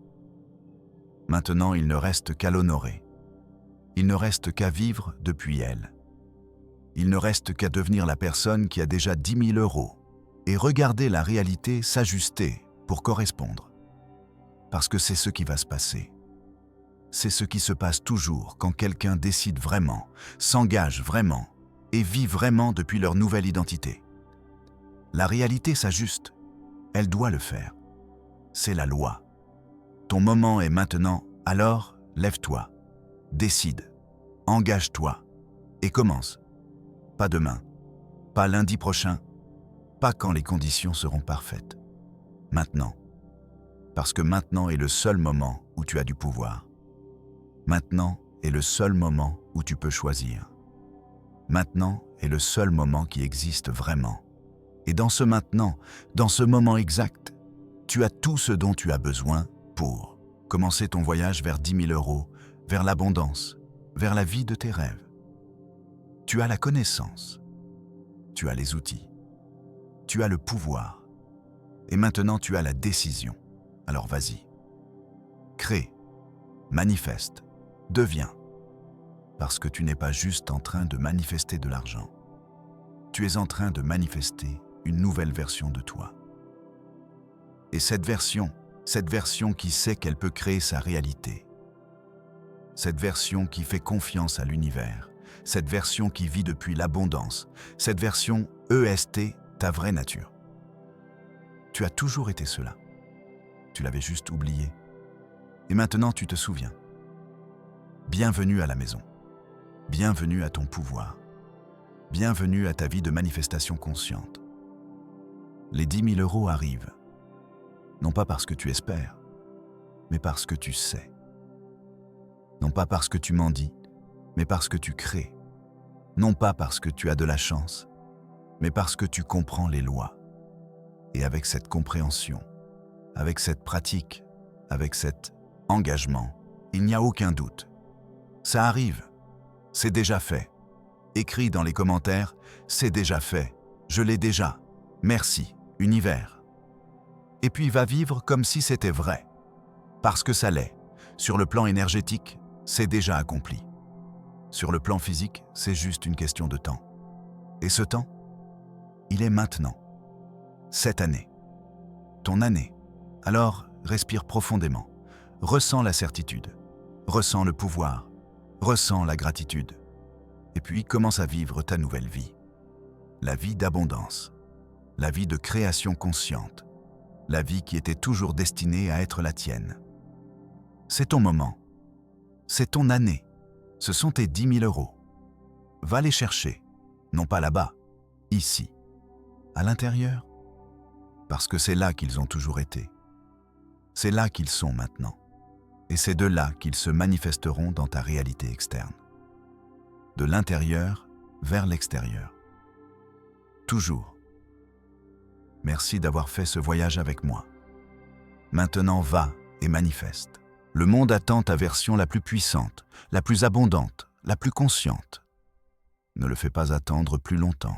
Maintenant, il ne reste qu'à l'honorer. Il ne reste qu'à vivre depuis elle. Il ne reste qu'à devenir la personne qui a déjà 10 000 euros et regarder la réalité s'ajuster pour correspondre. Parce que c'est ce qui va se passer. C'est ce qui se passe toujours quand quelqu'un décide vraiment, s'engage vraiment et vit vraiment depuis leur nouvelle identité. La réalité s'ajuste. Elle doit le faire. C'est la loi. Ton moment est maintenant, alors lève-toi, décide, engage-toi et commence. Pas demain, pas lundi prochain, pas quand les conditions seront parfaites. Maintenant. Parce que maintenant est le seul moment où tu as du pouvoir. Maintenant est le seul moment où tu peux choisir. Maintenant est le seul moment qui existe vraiment. Et dans ce maintenant, dans ce moment exact, tu as tout ce dont tu as besoin pour commencer ton voyage vers 10 000 euros, vers l'abondance, vers la vie de tes rêves. Tu as la connaissance, tu as les outils, tu as le pouvoir, et maintenant tu as la décision. Alors vas-y, crée, manifeste, deviens, parce que tu n'es pas juste en train de manifester de l'argent, tu es en train de manifester une nouvelle version de toi. Et cette version qui sait qu'elle peut créer sa réalité, cette version qui fait confiance à l'univers, cette version qui vit depuis l'abondance, cette version EST, ta vraie nature. Tu as toujours été cela. Tu l'avais juste oublié. Et maintenant tu te souviens. Bienvenue à la maison. Bienvenue à ton pouvoir. Bienvenue à ta vie de manifestation consciente. Les 10 000 euros arrivent. Non pas parce que tu espères, mais parce que tu sais. Non pas parce que tu m'en dis, mais parce que tu crées. Non pas parce que tu as de la chance, mais parce que tu comprends les lois. Et avec cette compréhension, avec cette pratique, avec cet engagement, il n'y a aucun doute. Ça arrive. C'est déjà fait. Écris dans les commentaires, c'est déjà fait. Je l'ai déjà. Merci, univers. Et puis va vivre comme si c'était vrai. Parce que ça l'est. Sur le plan énergétique, c'est déjà accompli. Sur le plan physique, c'est juste une question de temps. Et ce temps, il est maintenant. Cette année. Ton année. Alors, respire profondément. Ressens la certitude. Ressens le pouvoir. Ressens la gratitude. Et puis commence à vivre ta nouvelle vie. La vie d'abondance. La vie de création consciente. La vie qui était toujours destinée à être la tienne. C'est ton moment. C'est ton année. Ce sont tes 10 000 euros. Va les chercher. Non pas là-bas, ici. À l'intérieur. Parce que c'est là qu'ils ont toujours été. C'est là qu'ils sont maintenant. Et c'est de là qu'ils se manifesteront dans ta réalité externe. De l'intérieur vers l'extérieur. Toujours. Merci d'avoir fait ce voyage avec moi. Maintenant va et manifeste. Le monde attend ta version la plus puissante, la plus abondante, la plus consciente. Ne le fais pas attendre plus longtemps.